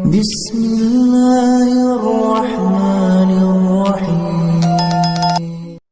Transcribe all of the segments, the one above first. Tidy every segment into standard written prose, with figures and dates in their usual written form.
Bismillahirrahmanirrahim.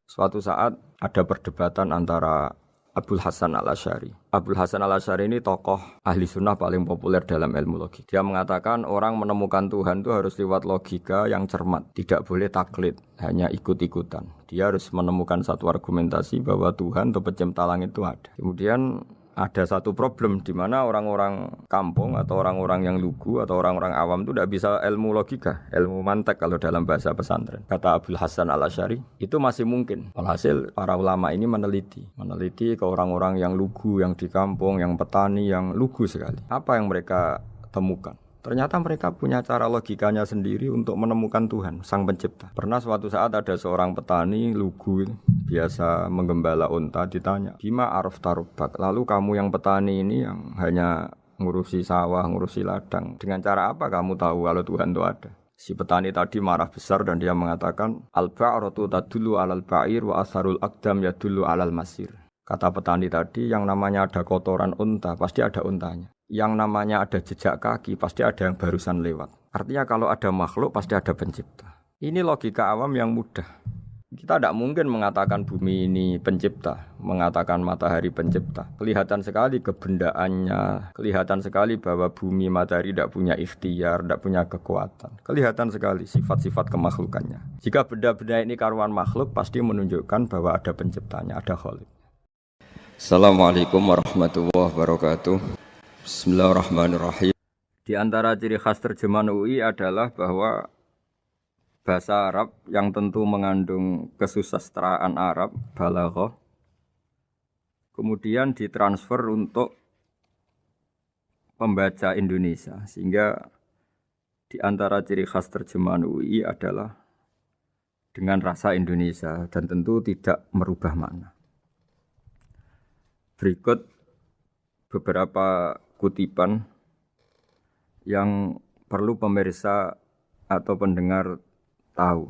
Suatu saat ada perdebatan antara Abul Hasan al-Asy'ari. Abul Hasan al-Asy'ari ini tokoh ahli sunnah paling populer dalam ilmu logik. Dia mengatakan orang menemukan Tuhan itu harus lewat logika yang cermat. Tidak boleh taklid, hanya ikut-ikutan. Dia harus menemukan satu argumentasi bahwa Tuhan atau pencipta langit itu ada. Kemudian ada satu problem di mana orang-orang kampung atau orang-orang yang lugu atau orang-orang awam itu tidak bisa ilmu logika, ilmu mantek kalau dalam bahasa pesantren. Kata Abul Hasan al-Asy'ari, itu masih mungkin. Alhasil para ulama ini meneliti ke orang-orang yang lugu, yang di kampung, yang petani, yang lugu sekali. Apa yang mereka temukan? Ternyata mereka punya cara logikanya sendiri untuk menemukan Tuhan, Sang Pencipta. Pernah suatu saat ada seorang petani lugu, biasa menggembala unta, ditanya, Bima araf tarubak, lalu kamu yang petani ini yang hanya ngurusi sawah, ngurusi ladang, dengan cara apa kamu tahu kalau Tuhan itu ada? Si petani tadi marah besar dan dia mengatakan, Al-ba'ratu tadullu alal ba'ir wa asharul aqdam yadullu alal masir. Kata petani tadi, yang namanya ada kotoran unta, pasti ada untanya. Yang namanya ada jejak kaki, pasti ada yang barusan lewat. Artinya kalau ada makhluk, pasti ada pencipta. Ini logika awam yang mudah. Kita tidak mungkin mengatakan bumi ini pencipta, mengatakan matahari pencipta. Kelihatan sekali kebendaannya, kelihatan sekali bahwa bumi matahari tidak punya ikhtiar, tidak punya kekuatan. Kelihatan sekali sifat-sifat kemakhlukannya. Jika benda-benda ini karuan makhluk, pasti menunjukkan bahwa ada penciptanya, ada khalik. Assalamualaikum warahmatullahi wabarakatuh. Bismillahirrahmanirrahim. Di antara ciri khas terjemahan UI adalah bahwa bahasa Arab yang tentu mengandung kesusastraan Arab, balaghah, kemudian ditransfer untuk pembaca Indonesia. Sehingga di antara ciri khas terjemahan UI adalah dengan rasa Indonesia dan tentu tidak merubah makna. Berikut beberapa kutipan yang perlu pemirsa atau pendengar tahu.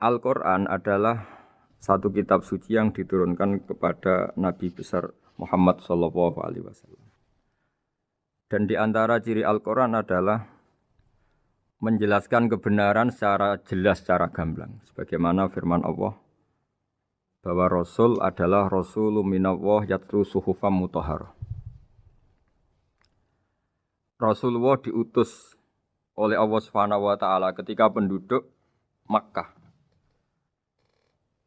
Al-Quran adalah satu kitab suci yang diturunkan kepada Nabi besar Muhammad SAW. Dan di antara ciri Al-Quran adalah menjelaskan kebenaran secara jelas, secara gamblang. Sebagaimana firman Allah, bahwa Rasul adalah Rasulun minallah yatlu suhufam mutahharah. Rasulullah diutus oleh Allah Subhanahu wa taala ketika penduduk Makkah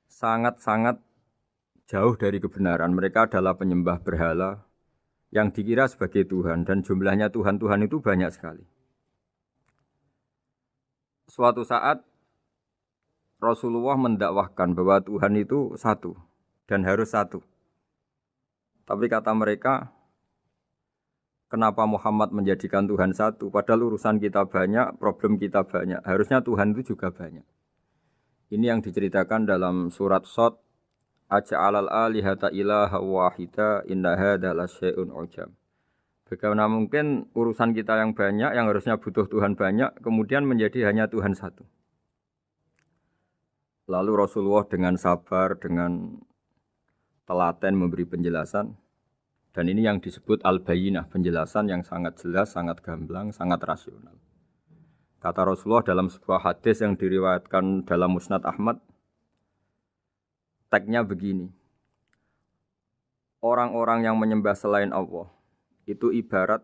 sangat-sangat jauh dari kebenaran. Mereka adalah penyembah berhala yang dikira sebagai Tuhan dan jumlahnya Tuhan-Tuhan itu banyak sekali. Suatu saat Rasulullah mendakwahkan bahwa Tuhan itu satu dan harus satu. Tapi kata mereka, kenapa Muhammad menjadikan Tuhan satu? Padahal urusan kita banyak, problem kita banyak. Harusnya Tuhan itu juga banyak. Ini yang diceritakan dalam surat Shad, Aja'alal alihata ilaha wahida inna hadza lasyai'un ujab. Bagaimana mungkin urusan kita yang banyak, yang harusnya butuh Tuhan banyak, kemudian menjadi hanya Tuhan satu. Lalu Rasulullah dengan sabar, dengan telaten memberi penjelasan. Dan ini yang disebut al-bayyinah, penjelasan yang sangat jelas, sangat gamblang, sangat rasional. Kata Rasulullah dalam sebuah hadis yang diriwayatkan dalam Musnad Ahmad, teksnya begini. Orang-orang yang menyembah selain Allah, itu ibarat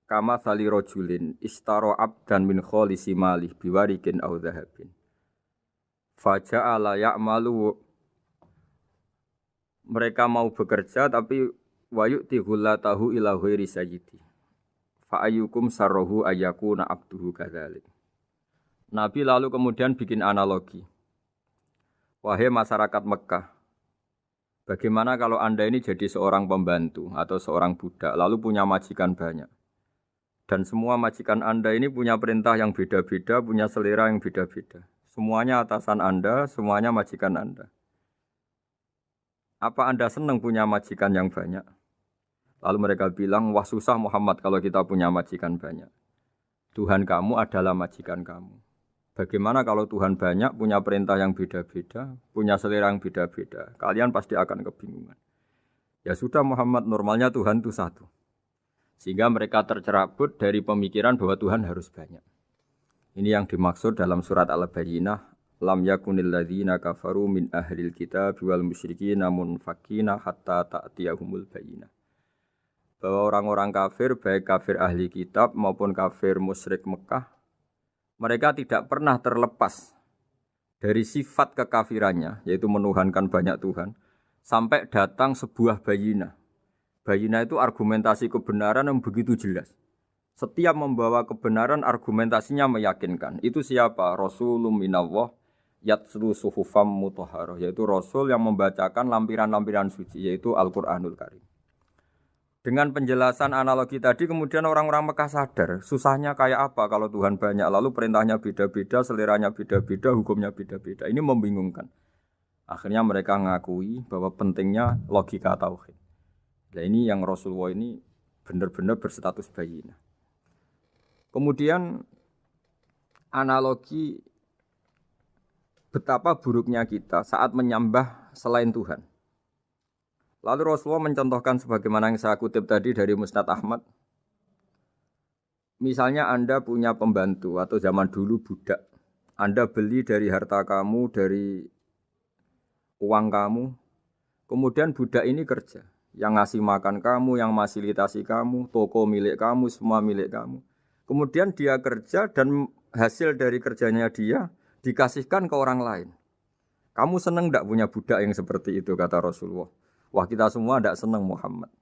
kama sali rojulin istaro abdan min kholisi malih biwarikin au dhahabin. Faja'ala ya'malu, mereka mau bekerja tapi wa yu'ti ghullatahu ila ghairi sayyidi. Fa ayyukum sarruhu ayyakuna abduhu kadzalik. Nabi lalu kemudian bikin analogi. Wahai masyarakat Mekah, bagaimana kalau Anda ini jadi seorang pembantu atau seorang budak lalu punya majikan banyak. Dan semua majikan Anda ini punya perintah yang beda-beda, punya selera yang beda-beda. Semuanya atasan Anda, semuanya majikan Anda. Apa Anda senang punya majikan yang banyak? Lalu mereka bilang, wah susah Muhammad kalau kita punya majikan banyak. Tuhan kamu adalah majikan kamu. Bagaimana kalau Tuhan banyak, punya perintah yang beda-beda, punya selera yang beda-beda? Kalian pasti akan kebingungan. Ya sudah Muhammad, normalnya Tuhan itu satu. Sehingga mereka tercerabut dari pemikiran bahwa Tuhan harus banyak. Ini yang dimaksud dalam surat Al-Bayyinah, lam yakunil ladzina kafaru min ahlil kitab wal musyrikina munfakina hatta ta'tiyahumul bayyinah. Bahwa orang-orang kafir, baik kafir ahli kitab maupun kafir musyrik Mekah, mereka tidak pernah terlepas dari sifat kekafirannya, yaitu menuhankan banyak Tuhan, sampai datang sebuah bayinah. Bayinah itu argumentasi kebenaran yang begitu jelas. Setiap membawa kebenaran, argumentasinya meyakinkan. Itu siapa? Rasulun minallah yatslu suhufam mutahharah, yaitu Rasul yang membacakan lampiran-lampiran suci, yaitu Al-Quranul Karim. Dengan penjelasan analogi tadi, kemudian orang-orang Mekah sadar, susahnya kayak apa kalau Tuhan banyak, lalu perintahnya beda-beda, seleranya beda-beda, hukumnya beda-beda. Ini membingungkan. Akhirnya mereka ngakui bahwa pentingnya logika tauhid. Nah ini yang Rasulullah ini benar-benar berstatus bayinah. Kemudian analogi betapa buruknya kita saat menyembah selain Tuhan. Lalu Rasulullah mencontohkan sebagaimana yang saya kutip tadi dari Musnad Ahmad. Misalnya Anda punya pembantu atau zaman dulu budak. Anda beli dari harta kamu, dari uang kamu. Kemudian budak ini kerja. Yang ngasih makan kamu, yang fasilitasi kamu, toko milik kamu, semua milik kamu. Kemudian dia kerja dan hasil dari kerjanya dia dikasihkan ke orang lain. Kamu senang tidak punya budak yang seperti itu, kata Rasulullah. Wah, kita semua tidak senang Muhammad.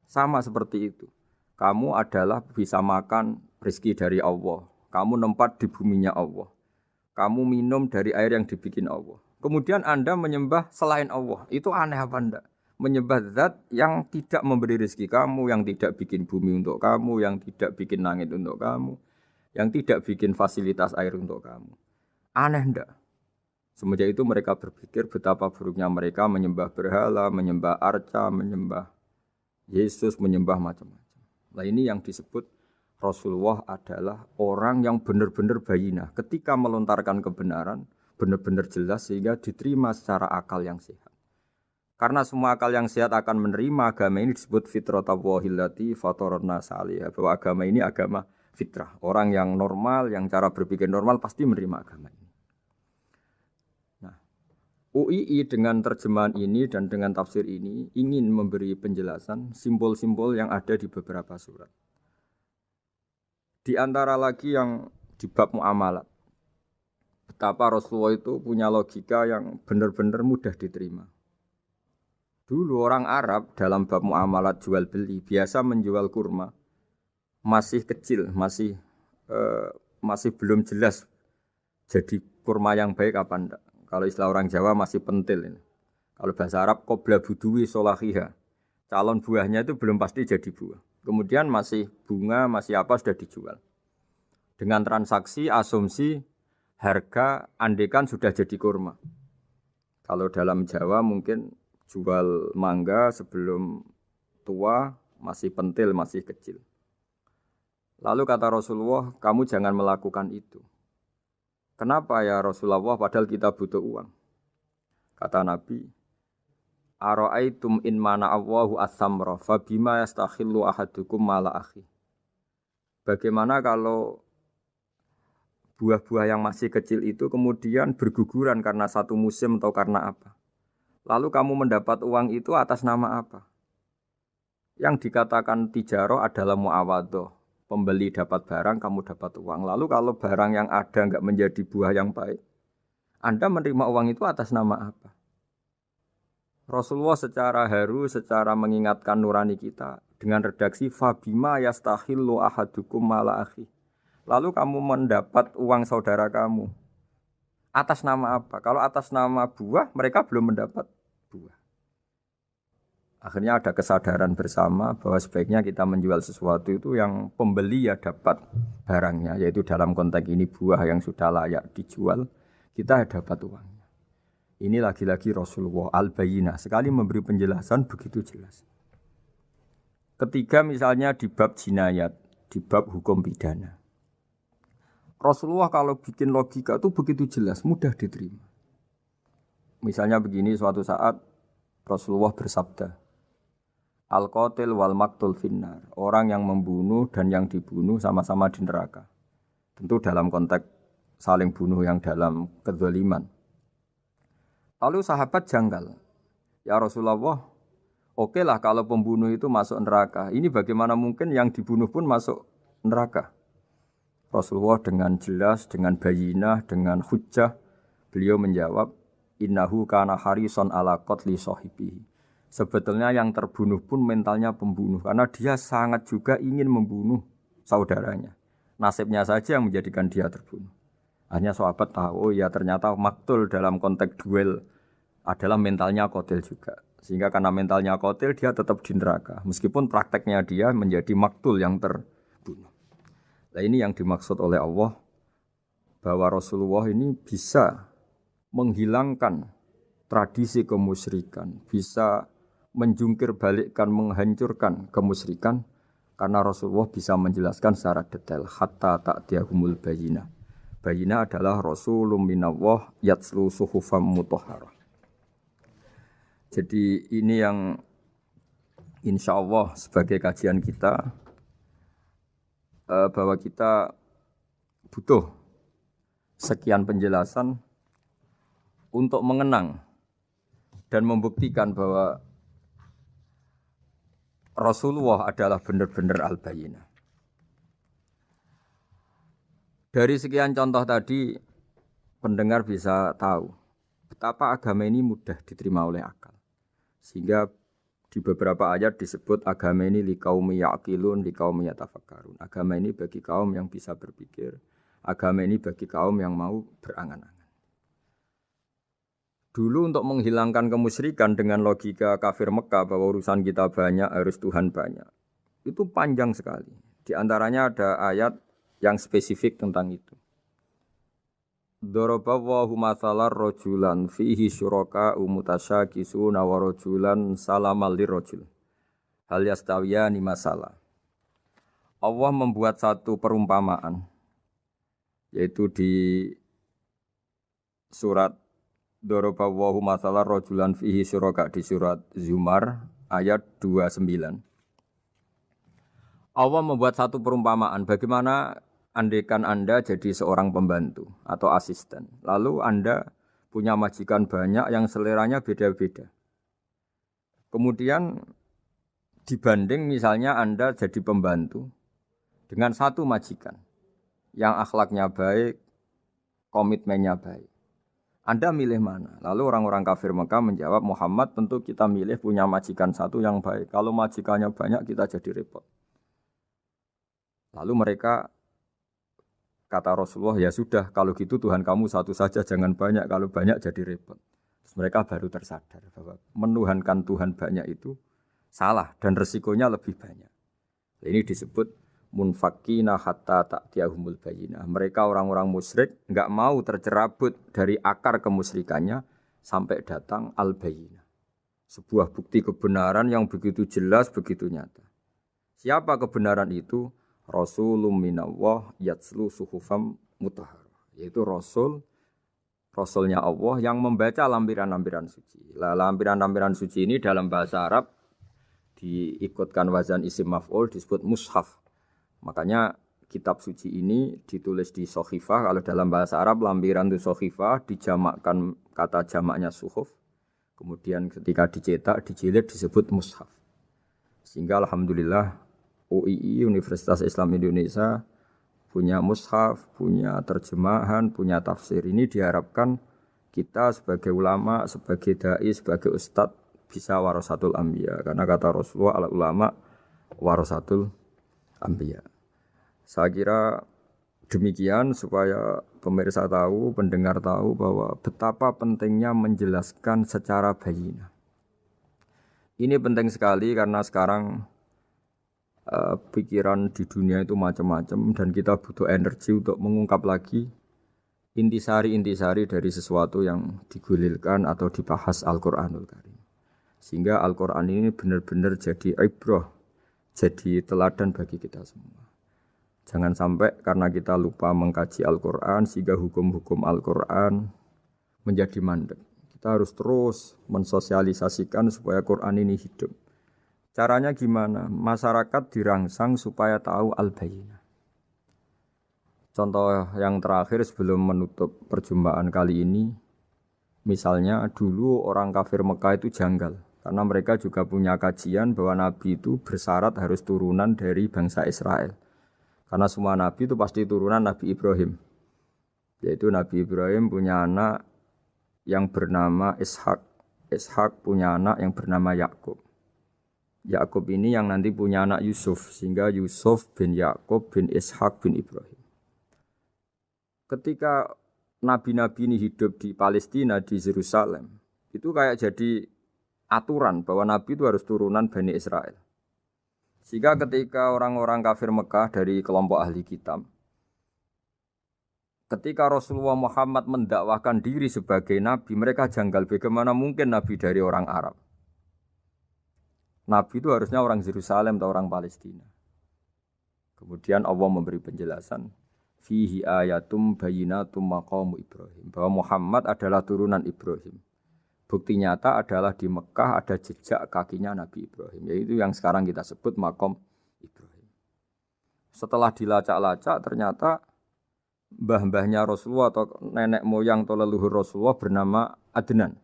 Sama seperti itu. Kamu adalah bisa makan rezeki dari Allah. Kamu nempat di buminya Allah. Kamu minum dari air yang dibikin Allah. Kemudian Anda menyembah selain Allah. Itu aneh apa enggak? Menyembah zat yang tidak memberi rezeki kamu, yang tidak bikin bumi untuk kamu, yang tidak bikin langit untuk kamu, yang tidak bikin fasilitas air untuk kamu. Aneh enggak? Semenjak itu mereka berpikir betapa buruknya mereka menyembah berhala, menyembah arca, menyembah Yesus, menyembah macam-macam. Nah ini yang disebut Rasulullah adalah orang yang benar-benar bayinah. Ketika melontarkan kebenaran, benar-benar jelas sehingga diterima secara akal yang sehat. Karena semua akal yang sehat akan menerima agama ini disebut fitratallahi fatarana salihah. Bahwa agama ini agama fitrah. Orang yang normal, yang cara berpikir normal pasti menerima agama ini. UII dengan terjemahan ini dan dengan tafsir ini ingin memberi penjelasan simbol-simbol yang ada di beberapa surat. Di antara lagi yang di bab muamalat. Betapa Rasulullah itu punya logika yang benar-benar mudah diterima. Dulu orang Arab dalam bab muamalat jual beli biasa menjual kurma masih kecil, masih belum jelas jadi kurma yang baik apa enggak. Kalau istilah orang Jawa masih pentil ini. Kalau bahasa Arab qobla buduwi solahiha. Calon buahnya itu belum pasti jadi buah. Kemudian masih bunga, masih apa sudah dijual. Dengan transaksi, asumsi, harga, andekan sudah jadi kurma. Kalau dalam Jawa mungkin jual mangga sebelum tua, masih pentil, masih kecil. Lalu kata Rasulullah, kamu jangan melakukan itu. Kenapa ya Rasulullah padahal kita butuh uang? Kata Nabi, Ara'aitum in mana Allahu as-samra fa bima yastakhillu ahadukum mala akhi. Bagaimana kalau buah-buah yang masih kecil itu kemudian berguguran karena satu musim atau karena apa? Lalu kamu mendapat uang itu atas nama apa? Yang dikatakan tijarah adalah muawadhah. Pembeli dapat barang, kamu dapat uang. Lalu kalau barang yang ada enggak menjadi buah yang baik, Anda menerima uang itu atas nama apa? Rasulullah secara haru, secara mengingatkan nurani kita dengan redaksi fabima yastahillu ahadukum mala akhi. Lalu kamu mendapat uang saudara kamu atas nama apa? Kalau atas nama buah, mereka belum mendapat buah. Akhirnya ada kesadaran bersama bahwa sebaiknya kita menjual sesuatu itu yang pembeli ya dapat barangnya, yaitu dalam konteks ini buah yang sudah layak dijual, kita dapat uangnya. Ini lagi-lagi Rasulullah al-Bayyinah, sekali memberi penjelasan begitu jelas. Ketiga misalnya di bab jinayat, di bab hukum pidana. Rasulullah kalau bikin logika itu begitu jelas, mudah diterima. Misalnya begini, suatu saat Rasulullah bersabda, Al-qatil wal maktul finnar. Orang yang membunuh dan yang dibunuh sama-sama di neraka. Tentu dalam konteks saling bunuh yang dalam kedzaliman. Lalu sahabat janggal. Ya Rasulullah, oke lah kalau pembunuh itu masuk neraka. Ini bagaimana mungkin yang dibunuh pun masuk neraka? Rasulullah dengan jelas, dengan bayinah, dengan hujjah, beliau menjawab, innahu kana harison ala qatli sahibihi. Sebetulnya yang terbunuh pun mentalnya pembunuh, karena dia sangat juga ingin membunuh saudaranya. Nasibnya saja yang menjadikan dia terbunuh. Hanya sahabat tahu, oh ya ternyata maktul dalam konteks duel adalah mentalnya qatil juga. Sehingga karena mentalnya qatil, dia tetap di neraka. Meskipun prakteknya dia menjadi maktul yang terbunuh. Nah ini yang dimaksud oleh Allah, bahwa Rasulullah ini bisa menghilangkan tradisi kemusyrikan, bisa menjungkir balikkan, menghancurkan kemusyrikan, karena Rasulullah bisa menjelaskan secara detail, hatta ta'tiyahumul bayyinah. Bayyinah adalah Rasulun minallah yatslu suhufam mutahharah. Jadi ini yang insya Allah sebagai kajian kita, bahwa kita butuh sekian penjelasan untuk mengenang dan membuktikan bahwa Rasulullah adalah benar-benar al-bayyinah. Dari sekian contoh tadi, pendengar bisa tahu betapa agama ini mudah diterima oleh akal. Sehingga di beberapa ayat disebut agama ini liqaumi ya'qilun, liqaumi yatafakkarun. Agama ini bagi kaum yang bisa berpikir. Agama ini bagi kaum yang mau berangan-angan. Dulu untuk menghilangkan kemusyrikan dengan logika kafir Mekah bahwa urusan kita banyak, harus Tuhan banyak. Itu panjang sekali. Di antaranya ada ayat yang spesifik tentang itu. Daraballahu mathalan rajulan fihi syuraka mutasyakisuna wa rajulan salamal lirajul. Hal yastawiyani masalah. Allah membuat satu perumpamaan, yaitu di surat Daraballahu mathalan rajulan fihi syuraka, di surat Zumar ayat 29. Allah membuat satu perumpamaan bagaimana andaikan Anda jadi seorang pembantu atau asisten, lalu Anda punya majikan banyak yang seleranya beda-beda. Kemudian dibanding misalnya Anda jadi pembantu dengan satu majikan yang akhlaknya baik, komitmennya baik. Anda milih mana? Lalu orang-orang kafir Mekah menjawab, Muhammad tentu kita milih punya majikan satu yang baik. Kalau majikannya banyak kita jadi repot. Lalu mereka kata Rasulullah, ya sudah, kalau gitu Tuhan kamu satu saja, jangan banyak, kalau banyak jadi repot. Terus mereka baru tersadar bahwa menuhankan Tuhan banyak itu salah dan resikonya lebih banyak. Ini disebut munfakina hatta ta'tiyahumul bayyinah. Mereka orang-orang musyrik enggak mau tercerabut dari akar kemusyrikannya sampai datang al-bayyinah. Sebuah bukti kebenaran yang begitu jelas, begitu nyata. Siapa kebenaran itu? Rasulun minallah yatslu suhufam mutahharah, yaitu Rasulnya Allah yang membaca lampiran-lampiran suci. Lampiran-lampiran suci ini dalam bahasa Arab diikutkan wazan isim maf'ul disebut mushaf. Makanya kitab suci ini ditulis di sohifah. Kalau dalam bahasa Arab lampiran itu sohifah, dijamakkan kata jamaknya suhuf. Kemudian ketika dicetak, dijilid disebut mushaf. Sehingga alhamdulillah UII, Universitas Islam Indonesia, punya mushaf, punya terjemahan, punya tafsir. Ini diharapkan kita sebagai ulama, sebagai da'i, sebagai ustadz bisa warasatul anbiya. Karena kata Rasulullah, al ulama warasatul anbiya. Saya kira demikian supaya pemirsa tahu, pendengar tahu bahwa betapa pentingnya menjelaskan secara bayyinah. Ini penting sekali karena sekarang pikiran di dunia itu macam-macam dan kita butuh energi untuk mengungkap lagi intisari-intisari dari sesuatu yang digulirkan atau dibahas Al-Qur'anul Karim. Sehingga Al-Qur'an ini benar-benar jadi ibrah, jadi teladan bagi kita semua. Jangan sampai karena kita lupa mengkaji Al-Qur'an sehingga hukum-hukum Al-Qur'an menjadi mandek. Kita harus terus mensosialisasikan supaya Qur'an ini hidup. Caranya gimana? Masyarakat dirangsang supaya tahu al-bayyinah. Contoh yang terakhir sebelum menutup perjumpaan kali ini, misalnya dulu orang kafir Mekah itu janggal. Karena mereka juga punya kajian bahwa Nabi itu bersyarat harus turunan dari bangsa Israel. Karena semua Nabi itu pasti turunan Nabi Ibrahim. Yaitu Nabi Ibrahim punya anak yang bernama Ishak. Ishak punya anak yang bernama Yakub. Yakub ini yang nanti punya anak Yusuf, sehingga Yusuf bin Yakub bin Ishak bin Ibrahim. Ketika nabi-nabi ini hidup di Palestina, di Yerusalem, itu kayak jadi aturan bahwa nabi itu harus turunan Bani Israel. Sehingga ketika orang-orang kafir Mekah dari kelompok ahli kitab, ketika Rasulullah Muhammad mendakwahkan diri sebagai nabi, mereka janggal bagaimana mungkin nabi dari orang Arab. Nabi itu harusnya orang Yerusalem atau orang Palestina. Kemudian Allah memberi penjelasan, fihi ayatum bayyinatum maqamu Ibrahim, bahwa Muhammad adalah turunan Ibrahim. Bukti nyata adalah di Mekah ada jejak kakinya Nabi Ibrahim, yaitu yang sekarang kita sebut maqam Ibrahim. Setelah dilacak-lacak ternyata mbah-mbahnya Rasulullah atau nenek moyang atau leluhur Rasulullah bernama Adnan.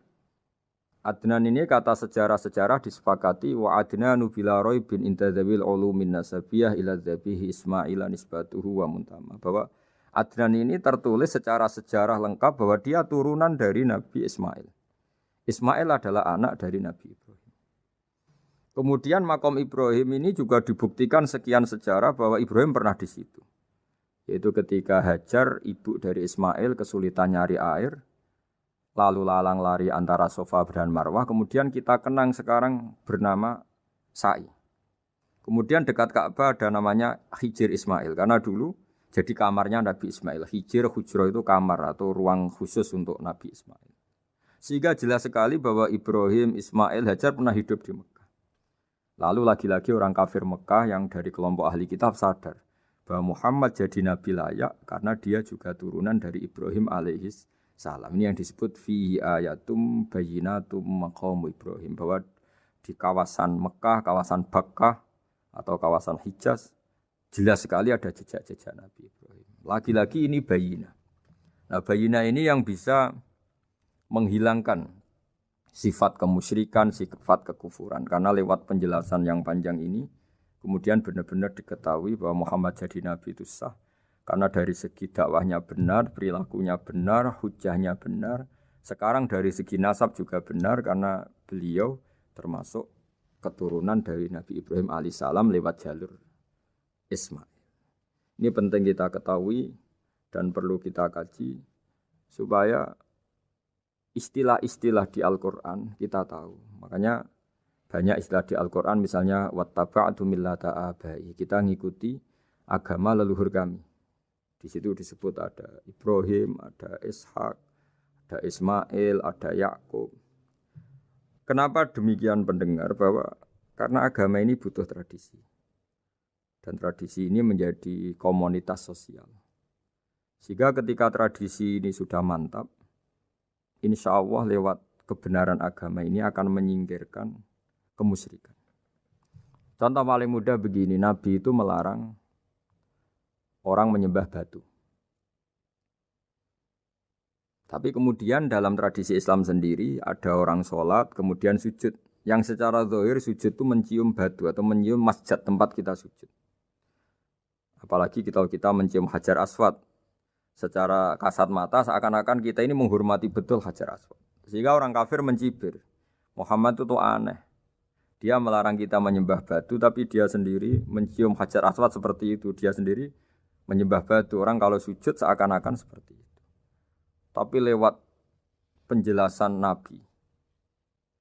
Adnan ini kata sejarah-sejarah disepakati wa adnanu bila raibin intadzabil ulumin nasabiyah ila dzabihi Ismail nisbatuhu wa muntama, bahwa Adnan ini tertulis secara sejarah lengkap bahwa dia turunan dari Nabi Ismail. Ismail adalah anak dari Nabi Ibrahim. Kemudian makom Ibrahim ini juga dibuktikan sekian sejarah bahwa Ibrahim pernah di situ. Yaitu ketika Hajar, ibu dari Ismail, kesulitan nyari air, lalu lalang lari antara Safa dan Marwah, kemudian kita kenang sekarang bernama Sa'i. Kemudian dekat Ka'bah ada namanya Hijir Ismail, karena dulu jadi kamarnya Nabi Ismail. Hijir, hujro itu kamar atau ruang khusus untuk Nabi Ismail. Sehingga jelas sekali bahwa Ibrahim, Ismail, Hajar pernah hidup di Mekah. Lalu lagi-lagi orang kafir Mekah yang dari kelompok ahli kitab sadar bahwa Muhammad jadi Nabi layak karena dia juga turunan dari Ibrahim alaihis salam. Ini yang disebut fihi ayatum bayyinatum maqamu Ibrahim, bahwa di kawasan Mekah, kawasan Bakkah atau kawasan Hijaz jelas sekali ada jejak-jejak Nabi Ibrahim. Lagi-lagi ini bayyinah. Nah, bayyinah ini yang bisa menghilangkan sifat kemusyrikan, sifat kekufuran, karena lewat penjelasan yang panjang ini kemudian benar-benar diketahui bahwa Muhammad jadi Nabi itu sah. Karena dari segi dakwahnya benar, perilakunya benar, hujahnya benar. Sekarang dari segi nasab juga benar karena beliau termasuk keturunan dari Nabi Ibrahim alaihissalam lewat jalur Ismail. Ini penting kita ketahui dan perlu kita kaji supaya istilah-istilah di Al-Quran kita tahu. Makanya banyak istilah di Al-Quran misalnya wattaba'tu millata abai, kita ngikuti agama leluhur kami. Di situ disebut ada Ibrahim, ada Ishak, ada Ismail, ada Yakub. Kenapa demikian pendengar? Bahwa karena agama ini butuh tradisi. Dan tradisi ini menjadi komunitas sosial. Sehingga ketika tradisi ini sudah mantap, insya Allah lewat kebenaran agama ini akan menyingkirkan kemusyrikan. Contoh paling mudah begini, Nabi itu melarang orang menyembah batu. Tapi kemudian dalam tradisi Islam sendiri ada orang sholat kemudian sujud. Yang secara zahir sujud itu mencium batu atau mencium masjid tempat kita sujud. Apalagi kita mencium Hajar Aswad. Secara kasat mata seakan-akan kita ini menghormati betul Hajar Aswad. Sehingga orang kafir mencibir. Muhammad itu aneh. Dia melarang kita menyembah batu tapi dia sendiri mencium Hajar Aswad seperti itu. Dia sendiri menyembah batu. Orang kalau sujud seakan-akan seperti itu. Tapi lewat penjelasan Nabi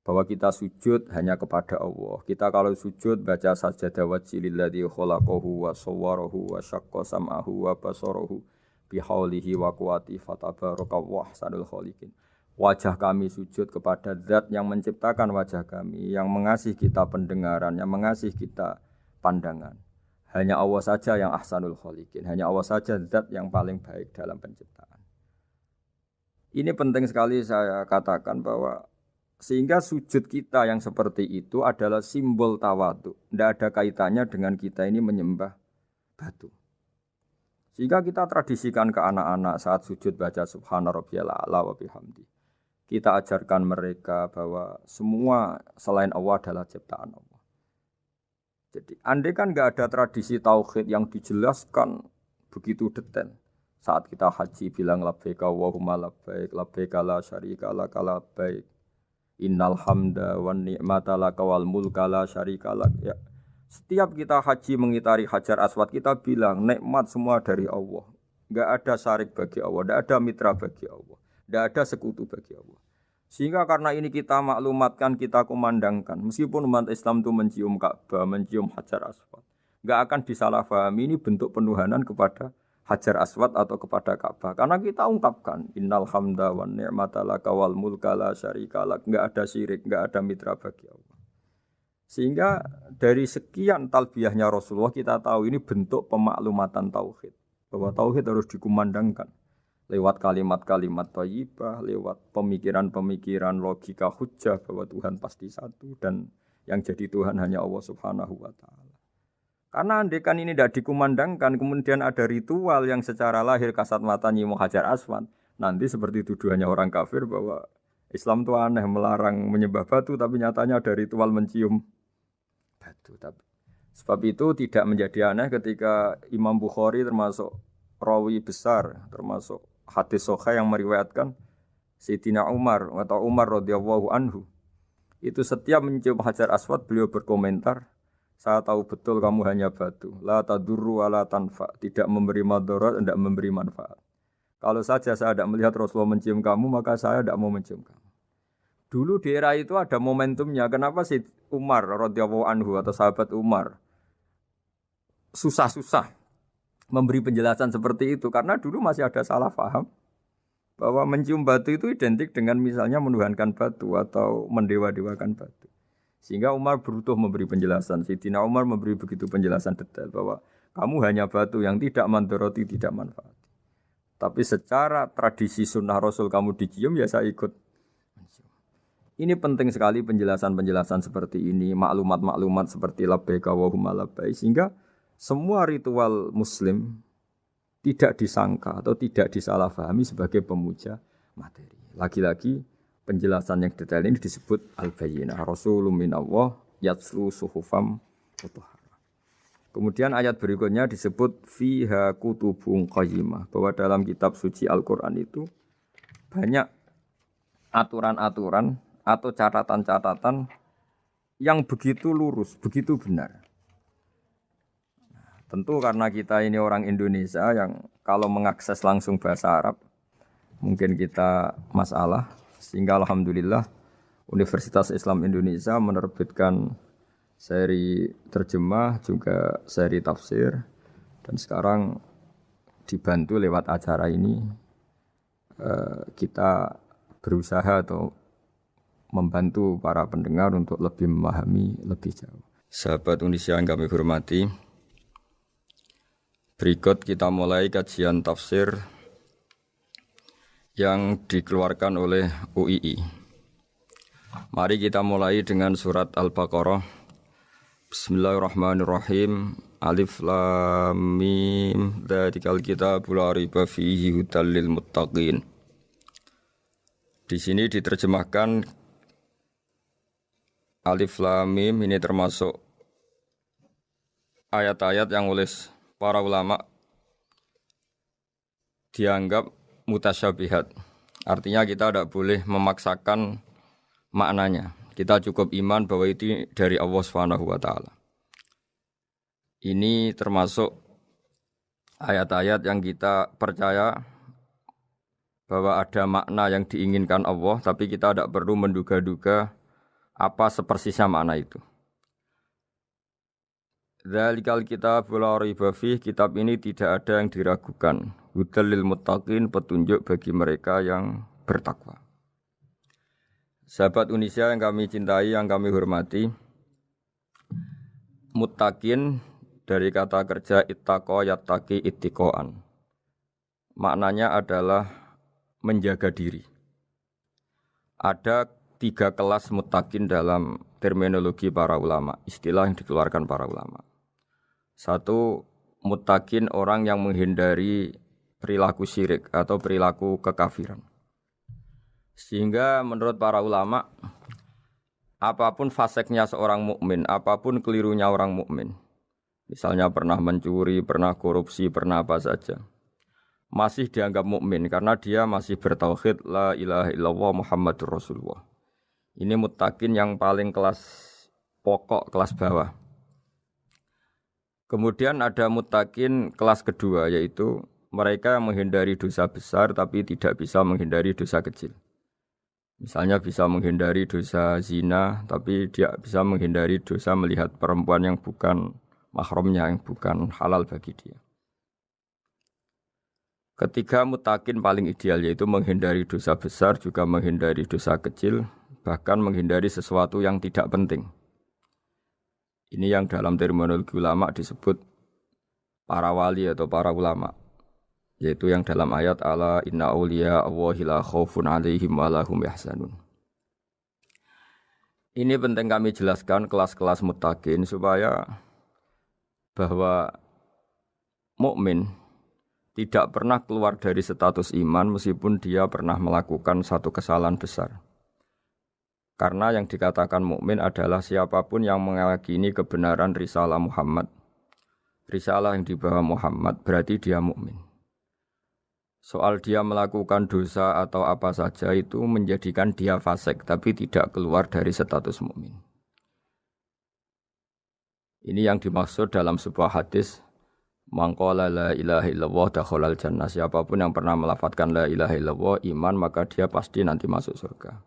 bahwa kita sujud hanya kepada Allah. Kita kalau sujud baca sajadah wajhililladzi khalaqahu wa sawwarahu wa syaqqa sam'ahu wa basarahu bihaulihi wa quwwati fatabarakallahi ahsanul khaliqin. Wajah kami sujud kepada Zat yang menciptakan wajah kami, yang mengasihi kita pendengaran, yang mengasihi kita pandangan. Hanya Allah saja yang ahsanul khaliqin, hanya Allah saja Zat yang paling baik dalam penciptaan. Ini penting sekali saya katakan bahwa Sehingga sujud kita yang seperti itu adalah simbol tawadhu. Tidak ada kaitannya dengan kita ini menyembah batu. Sehingga kita tradisikan ke anak-anak saat sujud baca subhana rabbiyal a'la wa bihamdi. Kita ajarkan mereka bahwa semua selain Allah adalah ciptaan Allah. Jadi andai kan nggak ada tradisi tauhid yang dijelaskan begitu detail. Saat kita haji bilang labbaik Allahumma labbaik, labbaik la syarika lak labbaik. Innal hamda wan ni'mata laka wal mulka la syarika lak. Ya. Setiap kita haji mengitari Hajar Aswad kita bilang nikmat semua dari Allah. Enggak ada syarik bagi Allah, enggak ada mitra bagi Allah, enggak ada sekutu bagi Allah. Sehingga karena ini kita maklumatkan, kita kumandangkan. Meskipun umat Islam itu mencium Ka'bah, mencium Hajar Aswad, enggak akan disalahfahami ini bentuk penuhanan kepada Hajar Aswad atau kepada Ka'bah. Karena kita ungkapkan innal hamda wan ni'mata laka wal mulka la syarika lak. Enggak ada syirik, enggak ada mitra bagi Allah. Sehingga dari sekian talbiyahnya Rasulullah kita tahu ini bentuk pemaklumatan tauhid. Bahwa tauhid harus dikumandangkan lewat kalimat-kalimat thayyibah, lewat pemikiran-pemikiran logika hujjah bahwa Tuhan pasti satu dan yang jadi Tuhan hanya Allah Subhanahu wa taala. Karena andekan ini tidak dikumandangkan, kemudian ada ritual yang secara lahir kasat mata nyium Hajar Aswad, nanti seperti tuduhannya orang kafir bahwa Islam itu aneh melarang menyembah batu, tapi nyatanya ada ritual mencium batu. Sebab itu tidak menjadi aneh ketika Imam Bukhari termasuk rawi besar, termasuk hadis sahih yang meriwayatkan Sayyidina Umar atau Umar radhiyallahu anhu. Itu setiap mencium Hajar Aswad beliau berkomentar, saya tahu betul kamu hanya batu. La tadurru wa la tanfa. Tidak memberi madarat, tidak memberi manfaat. Kalau saja saya tidak melihat Rasulullah mencium kamu, maka saya tidak mau mencium kamu. Dulu di era itu ada momentumnya. Kenapa sih Umar radhiyallahu anhu atau sahabat Umar susah-susah memberi penjelasan seperti itu? Karena dulu masih ada salah paham bahwa mencium batu itu identik dengan misalnya menuhankan batu atau mendewa-dewakan batu. Sehingga Umar berutuh memberi penjelasan. Sayyidina Umar memberi begitu penjelasan detail bahwa kamu hanya batu yang tidak mandoroti, tidak manfaat. Tapi secara tradisi sunnah Rasul kamu dicium, ya saya ikut. Ini penting sekali penjelasan-penjelasan seperti ini, maklumat-maklumat seperti labbaik Allahumma labbaik, sehingga semua ritual Muslim tidak disangka atau tidak disalahfahami sebagai pemuja materi. Lagi-lagi penjelasan yang detail ini disebut al-bayyinah. Rasulun minallah yatslu suhufam mutahharah. Kemudian ayat berikutnya disebut fiha kutubun qayyimah, bahwa dalam kitab suci Al-Qur'an itu banyak aturan-aturan atau catatan-catatan yang begitu lurus, begitu benar. Tentu karena kita ini orang Indonesia yang kalau mengakses langsung bahasa Arab mungkin kita masalah. Sehingga alhamdulillah Universitas Islam Indonesia menerbitkan seri terjemah juga seri tafsir, dan sekarang dibantu lewat acara ini kita berusaha atau membantu para pendengar untuk lebih memahami lebih jauh. Sahabat Indonesia yang kami hormati, berikut kita mulai kajian tafsir yang dikeluarkan oleh UII. Mari kita mulai dengan surat Al-Baqarah. Bismillahirrahmanirrahim. Alif lam mim. Dzalikal kitabul la raiba fihi hudal lil muttaqin. Di sini diterjemahkan Alif lam mim ini termasuk ayat-ayat yang oleh para ulama dianggap mutasyabihat. Artinya kita tidak boleh memaksakan maknanya. Kita cukup iman bahwa itu dari Allah Subhanahu wa taala. Ini termasuk ayat-ayat yang kita percaya bahwa ada makna yang diinginkan Allah, tapi kita tidak perlu menduga-duga apa sepersisnya makna itu. Dzalikal kitabul la raiba fihi, kitab ini tidak ada yang diragukan. Hudal lil muttaqin, petunjuk bagi mereka yang bertakwa. Sahabat Indonesia yang kami cintai, yang kami hormati, muttaqin dari kata kerja ittaqa yattaqi ittiqaan. Maknanya adalah menjaga diri. Ada 3 kelas muttaqin dalam terminologi para ulama, istilah yang dikeluarkan para ulama. 1, muttaqin orang yang menghindari perilaku syirik atau perilaku kekafiran. Sehingga menurut para ulama, apapun faseknya seorang mukmin, apapun kelirunya orang mukmin, misalnya pernah mencuri, pernah korupsi, pernah apa saja, masih dianggap mukmin karena dia masih bertauhid la ilaha illallah Muhammadur Rasulullah. Ini muttaqin yang paling kelas pokok, kelas bawah. Kemudian ada muttaqin kelas kedua, yaitu mereka yang menghindari dosa besar tapi tidak bisa menghindari dosa kecil. Misalnya bisa menghindari dosa zina, tapi dia bisa menghindari dosa melihat perempuan yang bukan mahramnya, yang bukan halal bagi dia. Ketiga muttaqin paling ideal yaitu menghindari dosa besar, juga menghindari dosa kecil, bahkan menghindari sesuatu yang tidak penting. Ini yang dalam terminologi ulama disebut para wali atau para ulama. Yaitu yang dalam ayat ala inna awliya Allahi la khaufun alaihim wa lahum yahzanun. Ini penting kami jelaskan kelas-kelas muttaqin supaya bahwa mukmin tidak pernah keluar dari status iman meskipun dia pernah melakukan satu kesalahan besar. Karena yang dikatakan mukmin adalah siapapun yang meyakini kebenaran risalah Muhammad. Risalah yang dibawa Muhammad berarti dia mukmin. Soal dia melakukan dosa atau apa saja itu menjadikan dia fasik tapi tidak keluar dari status mukmin. Ini yang dimaksud dalam sebuah hadis, man qala la ilaha illallah dakhalal jannah. Siapapun yang pernah melafadzkan la ilaha illallah iman maka dia pasti nanti masuk surga.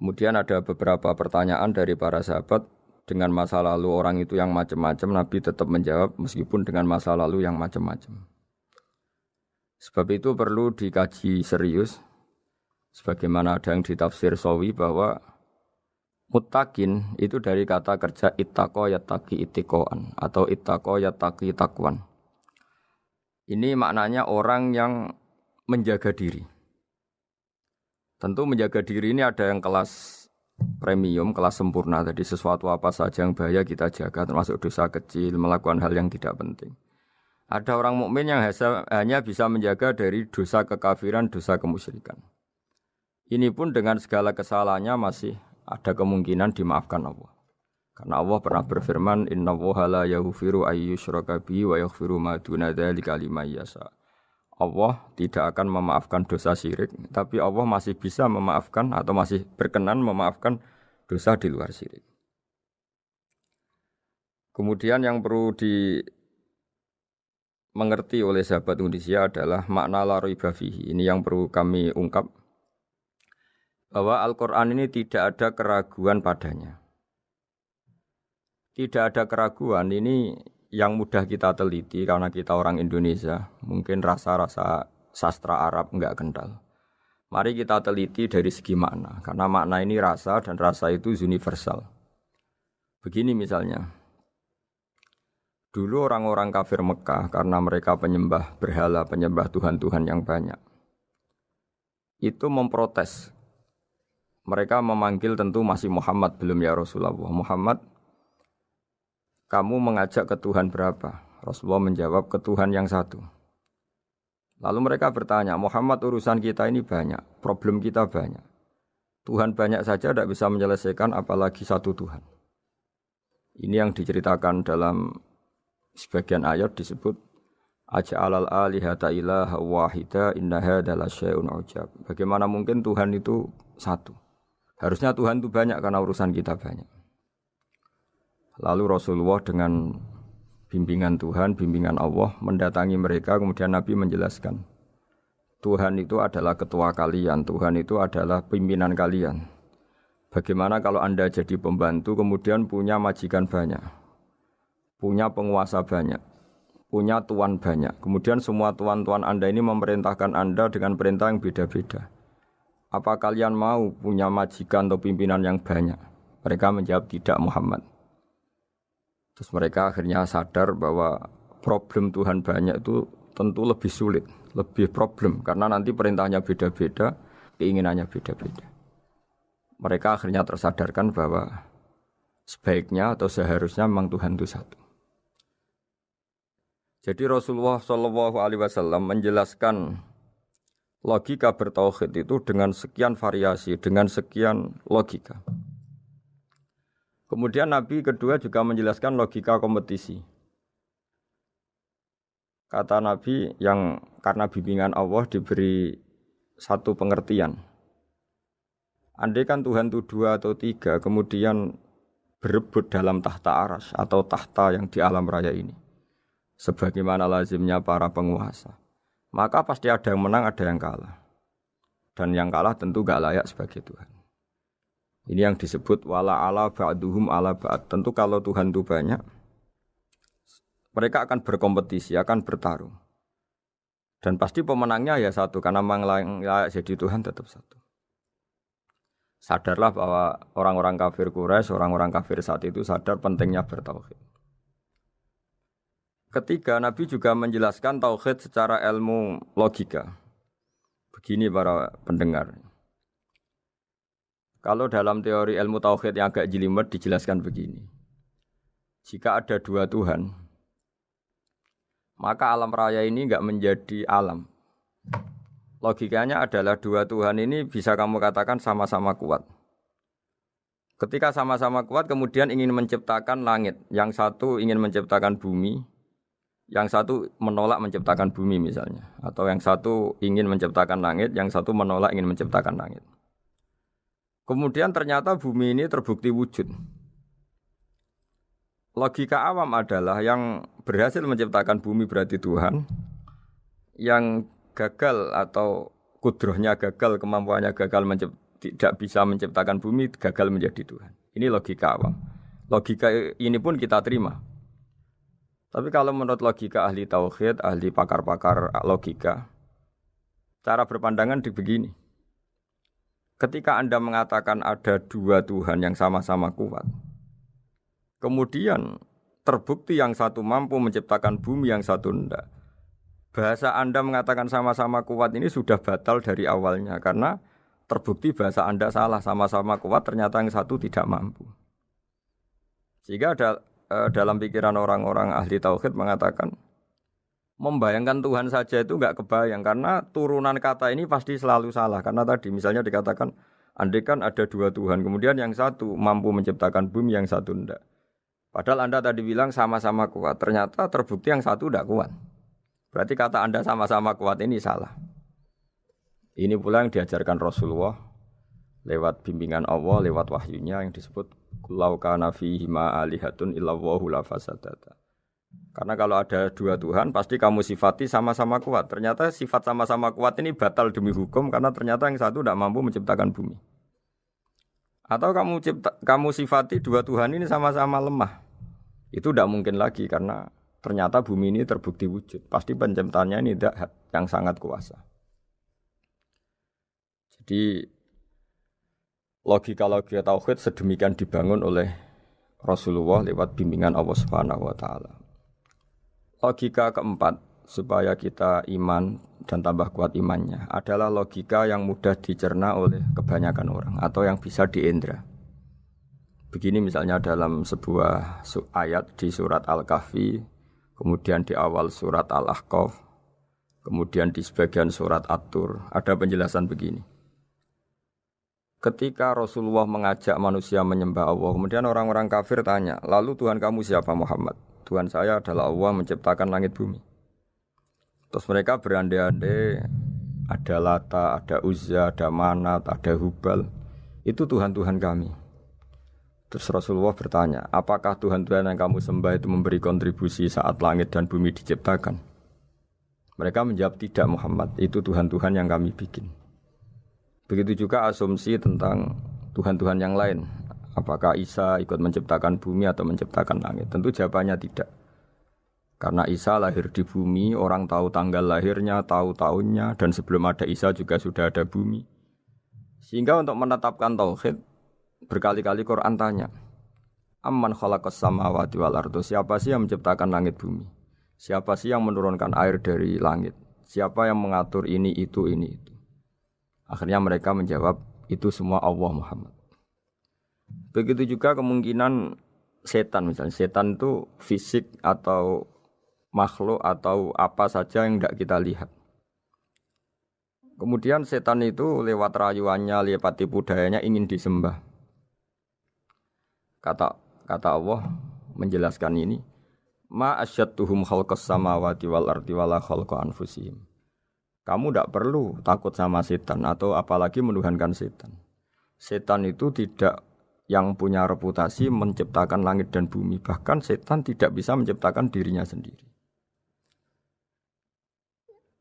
Kemudian ada beberapa pertanyaan dari para sahabat dengan masa lalu orang itu yang macam-macam, Nabi tetap menjawab meskipun dengan masa lalu yang macam-macam. Sebab itu perlu dikaji serius, sebagaimana ada yang ditafsir Sawi bahwa muttaqin itu dari kata kerja ittaqo yattaqi ittiqoan atau ittaqo yattaqi taqwan. Ini maknanya orang yang menjaga diri. Tentu menjaga diri ini ada yang kelas premium, kelas sempurna. Jadi sesuatu apa saja yang bahaya kita jaga, termasuk dosa kecil, melakukan hal yang tidak penting. Ada orang mukmin yang hanya bisa menjaga dari dosa kekafiran, dosa kemusyrikan. Ini pun dengan segala kesalahannya masih ada kemungkinan dimaafkan Allah. Karena Allah pernah berfirman, innallaha la yaghfiru ayyushraka bihi wa yaghfiru ma duna dzalika liman yasha. Allah tidak akan memaafkan dosa syirik, tapi Allah masih bisa memaafkan atau masih berkenan memaafkan dosa di luar syirik. Kemudian yang perlu dimengerti oleh sahabat Indonesia adalah makna la raiba fihi. Ini yang perlu kami ungkap, bahwa Al-Quran ini tidak ada keraguan padanya. Tidak ada keraguan ini yang mudah kita teliti karena kita orang Indonesia, mungkin rasa-rasa sastra Arab enggak kental. Mari kita teliti dari segi makna, karena makna ini rasa dan rasa itu universal. Begini misalnya, dulu orang-orang kafir Mekah karena mereka penyembah berhala, penyembah Tuhan-Tuhan yang banyak, itu memprotes. Mereka memanggil tentu masih Muhammad, belum ya Rasulullah. Muhammad, kamu mengajak ke Tuhan berapa? Rasulullah menjawab, ke Tuhan yang satu. Lalu mereka bertanya, Muhammad urusan kita ini banyak, problem kita banyak. Tuhan banyak saja tidak bisa menyelesaikan, apalagi satu Tuhan. Ini yang diceritakan dalam sebagian ayat disebut, Aja'alal alihata ilaha wahida inna hadza lasyai'un ujab. Bagaimana mungkin Tuhan itu satu? Harusnya Tuhan itu banyak karena urusan kita banyak. Lalu Rasulullah dengan bimbingan Tuhan, bimbingan Allah mendatangi mereka, kemudian Nabi menjelaskan, Tuhan itu adalah ketua kalian, Tuhan itu adalah pimpinan kalian. Bagaimana kalau Anda jadi pembantu kemudian punya majikan banyak, punya penguasa banyak, punya tuan banyak, kemudian semua tuan-tuan Anda ini memerintahkan Anda dengan perintah yang beda-beda. Apa kalian mau punya majikan atau pimpinan yang banyak? Mereka menjawab tidak, Muhammad. Terus mereka akhirnya sadar bahwa problem Tuhan banyak itu tentu lebih sulit, lebih problem. Karena nanti perintahnya beda-beda, keinginannya beda-beda. Mereka akhirnya tersadarkan bahwa sebaiknya atau seharusnya memang Tuhan itu satu. Jadi Rasulullah SAW menjelaskan logika bertauhid itu dengan sekian variasi, dengan sekian logika. Kemudian Nabi kedua juga menjelaskan logika kompetisi. Kata Nabi yang karena bimbingan Allah diberi satu pengertian. Andai kan Tuhan itu 2 atau 3, kemudian berebut dalam tahta aras atau tahta yang di alam raya ini. Sebagaimana lazimnya para penguasa. Maka pasti ada yang menang, ada yang kalah. Dan yang kalah tentu gak layak sebagai Tuhan. Ini yang disebut wala ala ba'duhum ala ba'd. Tentu kalau Tuhan itu banyak, mereka akan berkompetisi, akan bertarung. Dan pasti pemenangnya ya satu, karena memang layak jadi Tuhan tetap satu. Sadarlah bahwa orang-orang kafir Quraisy, orang-orang kafir saat itu sadar pentingnya bertauhid. Ketiga, Nabi juga menjelaskan tauhid secara ilmu logika. Begini para pendengar. Kalau dalam teori ilmu tauhid yang agak jelimet dijelaskan begini. Jika ada 2 Tuhan, maka alam raya ini enggak menjadi alam. Logikanya adalah 2 Tuhan ini bisa kamu katakan sama-sama kuat. Ketika sama-sama kuat kemudian ingin menciptakan langit. Yang satu ingin menciptakan bumi, yang satu menolak menciptakan bumi misalnya. Atau yang satu ingin menciptakan langit, yang satu menolak ingin menciptakan langit. Kemudian ternyata bumi ini terbukti wujud. Logika awam adalah yang berhasil menciptakan bumi berarti Tuhan, yang gagal atau kudrohnya gagal, kemampuannya gagal tidak bisa menciptakan bumi, gagal menjadi Tuhan. Ini logika awam. Logika ini pun kita terima. Tapi kalau menurut logika ahli tauhid, ahli pakar-pakar logika, cara berpandangan begini. Ketika Anda mengatakan ada 2 Tuhan yang sama-sama kuat, kemudian terbukti yang satu mampu menciptakan bumi, yang satu tidak. Bahasa Anda mengatakan sama-sama kuat ini sudah batal dari awalnya. Karena terbukti bahasa Anda salah, sama-sama kuat ternyata yang satu tidak mampu. Sehingga dalam pikiran orang-orang ahli tauhid mengatakan, membayangkan Tuhan saja itu enggak kebayang. Karena turunan kata ini pasti selalu salah. Karena tadi misalnya dikatakan, andai kan ada 2 Tuhan, kemudian yang satu mampu menciptakan bumi, yang satu tidak. Padahal Anda tadi bilang sama-sama kuat, ternyata terbukti yang satu tidak kuat. Berarti kata Anda sama-sama kuat ini salah. Ini pula yang diajarkan Rasulullah lewat bimbingan Allah, lewat wahyunya yang disebut Kullau kana fihi ma alihatun illallahu la fasadata. Karena kalau ada 2 Tuhan, pasti kamu sifati sama-sama kuat. Ternyata sifat sama-sama kuat ini batal demi hukum, karena ternyata yang satu tidak mampu menciptakan bumi. Atau kamu sifati 2 Tuhan ini sama-sama lemah. Itu tidak mungkin lagi, karena ternyata bumi ini terbukti wujud. Pasti penciptanya ini tidak yang sangat kuasa. Jadi logika-logika tauhid sedemikian dibangun oleh Rasulullah lewat bimbingan Allah Subhanahu wa taala. Logika keempat supaya kita iman dan tambah kuat imannya adalah logika yang mudah dicerna oleh kebanyakan orang atau yang bisa diindra. Begini misalnya dalam sebuah ayat di surat Al-Kahfi, kemudian di awal surat Al-Ahqaf, kemudian di sebagian surat At-Tur, ada penjelasan begini. Ketika Rasulullah mengajak manusia menyembah Allah, kemudian orang-orang kafir tanya, lalu Tuhan kamu siapa Muhammad? Tuhan saya adalah Allah menciptakan langit bumi. Terus mereka berandai-andai, ada Lata, ada Uzza, ada Manat, ada Hubal. Itu Tuhan-Tuhan kami. Terus Rasulullah bertanya, apakah Tuhan-Tuhan yang kamu sembah itu memberi kontribusi saat langit dan bumi diciptakan? Mereka menjawab, tidak Muhammad, itu Tuhan-Tuhan yang kami bikin. Begitu juga asumsi tentang Tuhan-Tuhan yang lain. Apakah Isa ikut menciptakan bumi atau menciptakan langit? Tentu jawabannya tidak. Karena Isa lahir di bumi, orang tahu tanggal lahirnya, tahu tahunnya, dan sebelum ada Isa juga sudah ada bumi. Sehingga untuk menetapkan tauhid, berkali-kali Quran tanya, Amman khalaqas samawati wal ardo, siapa sih yang menciptakan langit bumi? Siapa sih yang menurunkan air dari langit? Siapa yang mengatur ini, itu. Akhirnya mereka menjawab itu semua Allah Muhammad. Begitu juga kemungkinan setan misalnya. Setan itu fisik atau makhluk atau apa saja yang tidak kita lihat. Kemudian setan itu lewat rayuannya, lewat tipu dayanya ingin disembah. Kata Allah menjelaskan ini, ma asyadduhum khalqas samawati wal ardi wala khalqa anfusihim. Kamu tidak perlu takut sama setan atau apalagi menuhankan setan. Setan itu tidak yang punya reputasi menciptakan langit dan bumi. Bahkan setan tidak bisa menciptakan dirinya sendiri.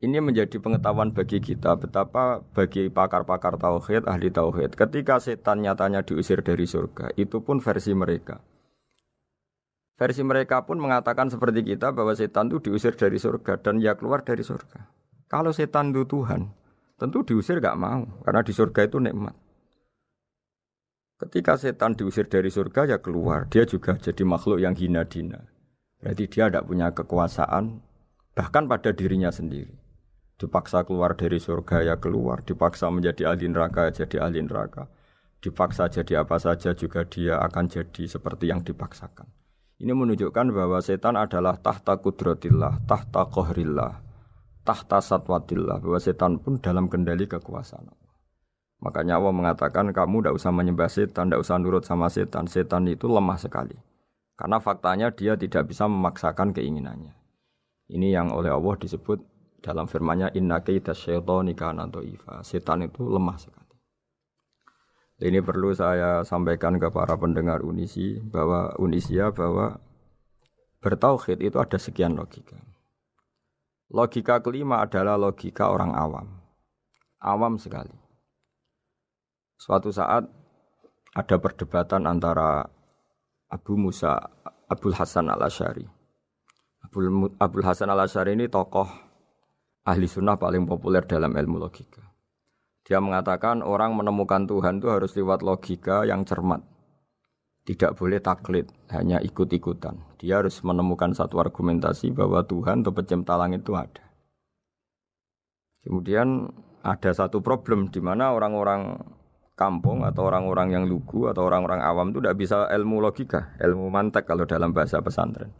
Ini menjadi pengetahuan bagi kita betapa bagi pakar-pakar tauhid, ahli tauhid, ketika setan nyatanya diusir dari surga, itu pun versi mereka. Versi mereka pun mengatakan seperti kita bahwa setan itu diusir dari surga dan ya keluar dari surga. Kalau setan itu Tuhan, tentu diusir gak mau karena di surga itu nikmat. Ketika setan diusir dari surga ya keluar, dia juga jadi makhluk yang hina dina. Berarti dia tidak punya kekuasaan bahkan pada dirinya sendiri. Dipaksa keluar dari surga ya keluar, dipaksa menjadi ahli neraka ya jadi ahli neraka, dipaksa jadi apa saja juga dia akan jadi seperti yang dipaksakan. Ini menunjukkan bahwa setan adalah tahta kudratillah, tahta qahrillah, tahta satwatillah, bahwa setan pun dalam kendali kekuasaan Allah. Makanya Allah mengatakan kamu tidak usah menyembah setan, tidak usah nurut sama setan. Setan itu lemah sekali. Karena faktanya dia tidak bisa memaksakan keinginannya. Ini yang oleh Allah disebut dalam firman-Nya inna kaida syaitani kana dhaifa. Setan itu lemah sekali. Ini perlu saya sampaikan ke para pendengar Unisia bahwa bertauhid itu ada sekian logika. Logika kelima adalah logika orang awam. Awam sekali. Suatu saat ada perdebatan antara Abul Hasan al-Asy'ari. Abul Hasan al-Asy'ari ini tokoh ahli sunnah paling populer dalam ilmu logika. Dia mengatakan orang menemukan Tuhan itu harus lewat logika yang cermat. Tidak boleh taklid, hanya ikut-ikutan. Dia harus menemukan satu argumentasi bahwa Tuhan atau pencipta langit itu ada. Kemudian ada satu problem di mana orang-orang kampung atau orang-orang yang lugu atau orang-orang awam itu tidak bisa ilmu logika, ilmu mantek kalau dalam bahasa pesantren.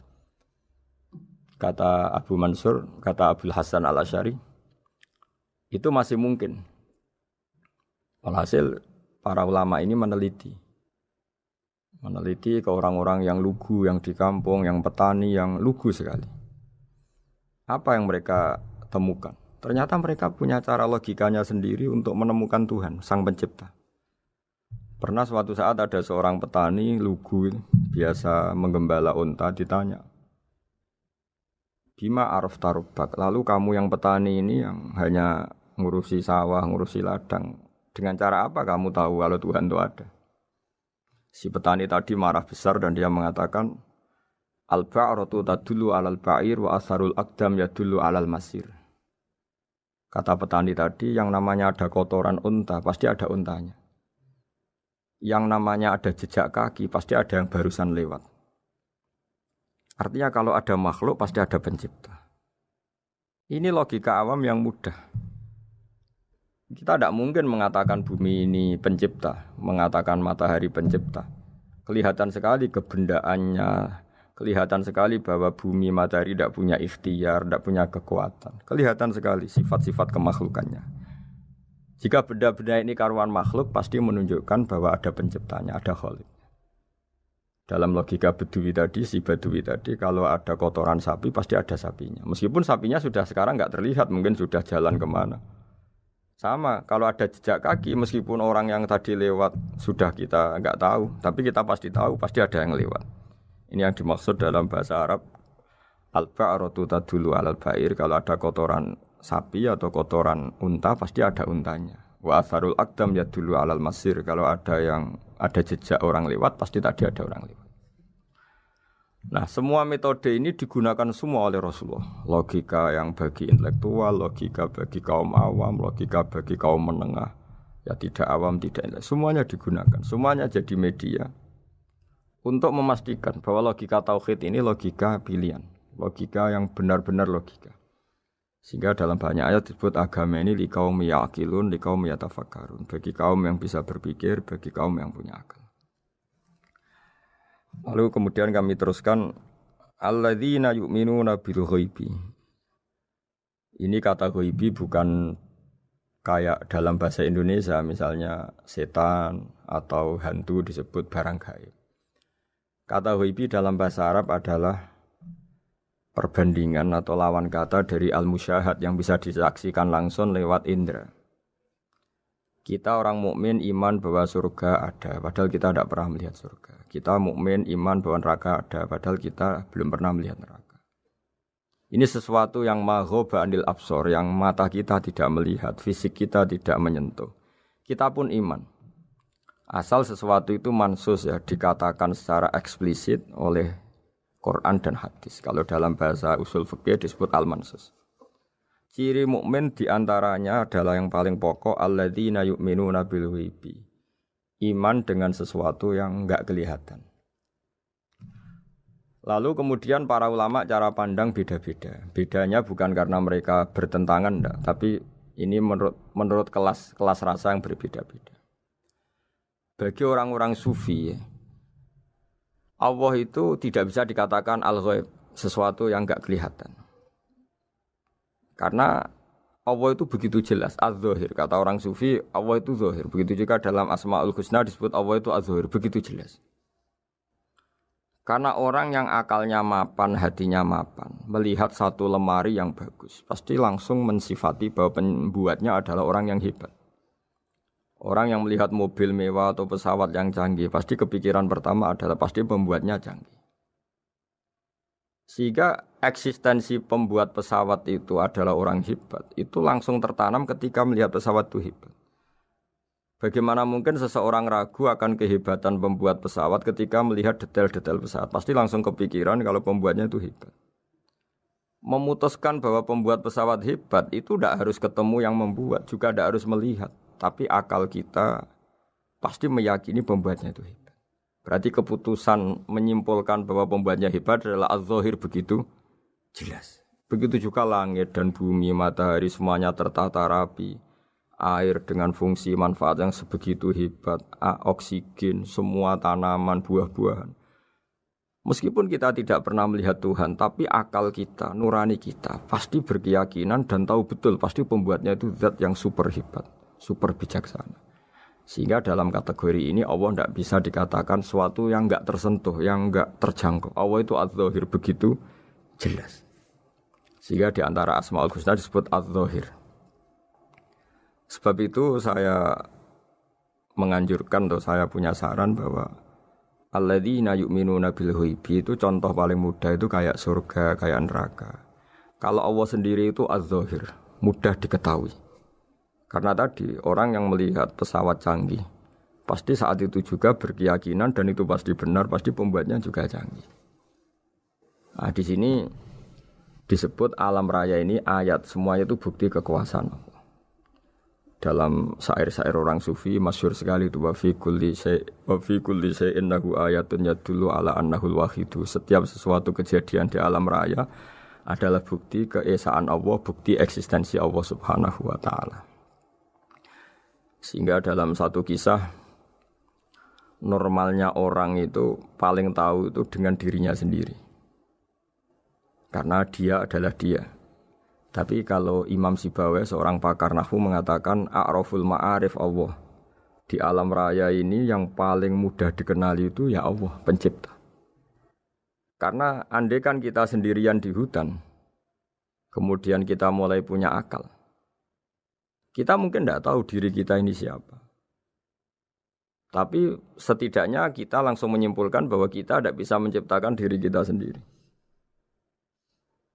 Kata Abu Mansur, kata Abul Hasan al-Asy'ari, itu masih mungkin. Alhasil para ulama ini meneliti ke orang-orang yang lugu, yang di kampung, yang petani, yang lugu sekali. Apa yang mereka temukan? Ternyata mereka punya cara logikanya sendiri untuk menemukan Tuhan, Sang Pencipta. Pernah suatu saat ada seorang petani lugu, biasa menggembala unta, ditanya, Bima araf tarubak, lalu kamu yang petani ini yang hanya ngurusi sawah, ngurusi ladang, dengan cara apa kamu tahu kalau Tuhan itu ada? Si petani tadi marah besar dan dia mengatakan, Al-ba'ratu tadullu alal ba'ir wa asharul aqdam yadullu alal masir. Kata petani tadi, yang namanya ada kotoran unta, pasti ada untanya. Yang namanya ada jejak kaki, pasti ada yang barusan lewat. Artinya kalau ada makhluk, pasti ada pencipta. Ini logika awam yang mudah. Kita tidak mungkin mengatakan bumi ini pencipta, mengatakan matahari pencipta. Kelihatan sekali kebendaannya, kelihatan sekali bahwa bumi matahari tidak punya ikhtiar, tidak punya kekuatan. Kelihatan sekali sifat-sifat kemakhlukannya. Jika benda-benda ini karuan makhluk, pasti menunjukkan bahwa ada penciptanya, ada khalik. Dalam logika Bedui tadi, si Bedui tadi, kalau ada kotoran sapi, pasti ada sapinya. Meskipun sapinya sudah sekarang nggak terlihat, mungkin sudah jalan kemana. Sama, kalau ada jejak kaki, meskipun orang yang tadi lewat sudah kita nggak tahu, tapi kita pasti tahu, pasti ada yang lewat. Ini yang dimaksud dalam bahasa Arab, al-ba'ratu tadullu alal ba'ir, kalau ada kotoran sapi atau kotoran unta, pasti ada untanya. Wa atharul aqdam yadullu alal masir, kalau ada jejak orang lewat, pasti tadi ada orang lewat. Nah, semua metode ini digunakan semua oleh Rasulullah. Logika yang bagi intelektual, logika bagi kaum awam, logika bagi kaum menengah. Ya tidak awam, tidak intelektual. Semuanya digunakan. Semuanya jadi media untuk memastikan bahwa logika tauhid ini logika pilihan. Logika yang benar-benar logika. Sehingga dalam banyak ayat disebut agama ini liqaum yaqilun, liqaum yatafakkarun. Bagi kaum yang bisa berpikir, bagi kaum yang punya akal. Lalu kemudian kami teruskan alladzina yu'minuna bil ghaibi. Ini kata ghaibi bukan kayak dalam bahasa Indonesia misalnya setan atau hantu disebut barang gaib. Kata ghaibi dalam bahasa Arab adalah perbandingan atau lawan kata dari al-musyahad yang bisa disaksikan langsung lewat indera. Kita orang mukmin iman bahwa surga ada, padahal kita tidak pernah melihat surga. Kita mukmin iman bahwa neraka ada, padahal kita belum pernah melihat neraka. Ini sesuatu yang maghoba anil absor, yang mata kita tidak melihat, fisik kita tidak menyentuh. Kita pun iman. Asal sesuatu itu mansus ya, dikatakan secara eksplisit oleh Quran dan hadis. Kalau dalam bahasa usul fikih disebut al-mansus. Ciri mukmin diantaranya adalah yang paling pokok alladzina yu'minuna bil ghaibi. Iman dengan sesuatu yang enggak kelihatan. Lalu kemudian para ulama cara pandang beda-beda. Bedanya bukan karena mereka bertentangan enggak, tapi ini menurut kelas rasa yang berbeda-beda. Bagi orang-orang sufi Allah itu tidak bisa dikatakan al-ghaib, sesuatu yang enggak kelihatan. Karena Allah itu begitu jelas, az-zahir. Kata orang sufi, Allah itu zahir. Begitu juga dalam Asmaul Husna disebut Allah itu az-zahir, begitu jelas. Karena orang yang akalnya mapan, hatinya mapan, melihat satu lemari yang bagus, pasti langsung mensifati bahwa pembuatnya adalah orang yang hebat. Orang yang melihat mobil mewah atau pesawat yang canggih, pasti kepikiran pertama adalah pasti pembuatnya canggih. Sehingga eksistensi pembuat pesawat itu adalah orang hebat, itu langsung tertanam ketika melihat pesawat itu hebat. Bagaimana mungkin seseorang ragu akan kehebatan pembuat pesawat ketika melihat detail-detail pesawat? Pasti langsung kepikiran kalau pembuatnya itu hebat. Memutuskan bahwa pembuat pesawat hebat itu tidak harus ketemu yang membuat, juga tidak harus melihat. Tapi akal kita pasti meyakini pembuatnya itu hebat. Berarti keputusan menyimpulkan bahwa pembuatnya hebat adalah az-zahir begitu jelas. Begitu juga langit dan bumi, matahari semuanya tertata rapi. Air dengan fungsi manfaat yang sebegitu hebat. Oksigen, semua tanaman, buah-buahan. Meskipun kita tidak pernah melihat Tuhan, tapi akal kita, nurani kita pasti berkeyakinan dan tahu betul pasti pembuatnya itu zat yang super hebat. Super bijaksana. Sehingga dalam kategori ini Allah tidak bisa dikatakan sesuatu yang enggak tersentuh, yang enggak terjangkau. Allah itu az-zahir begitu jelas. Sehingga di antara Asmaul Husna disebut az-zahir. Sebab itu saya menganjurkan atau saya punya saran bahwa alladzina yu'minuna bil ghaibi itu contoh paling mudah itu kayak surga, kayak neraka. Kalau Allah sendiri itu az-zahir, mudah diketahui. Karena tadi orang yang melihat pesawat canggih pasti saat itu juga berkeyakinan dan itu pasti benar, pasti pembuatnya juga canggih. Nah, di sini disebut alam raya ini ayat, semuanya itu bukti kekuasaan Allah. Dalam syair-syair orang sufi masyhur sekali itu wa fi kulli syai'in lahu ayatun yadullu ala annahul wahidu. Setiap sesuatu kejadian di alam raya adalah bukti keesaan Allah, bukti eksistensi Allah Subhanahu wa taala. Sehingga dalam satu kisah normalnya orang itu paling tahu itu dengan dirinya sendiri. Karena dia adalah dia. Tapi kalau Imam Sibawayh seorang pakar nahwu mengatakan a'raful ma'arif Allah. Di alam raya ini yang paling mudah dikenali itu ya Allah, pencipta. Karena andai kan kita sendirian di hutan, kemudian kita mulai punya akal. Kita mungkin tidak tahu diri kita ini siapa. Tapi setidaknya kita langsung menyimpulkan bahwa kita tidak bisa menciptakan diri kita sendiri.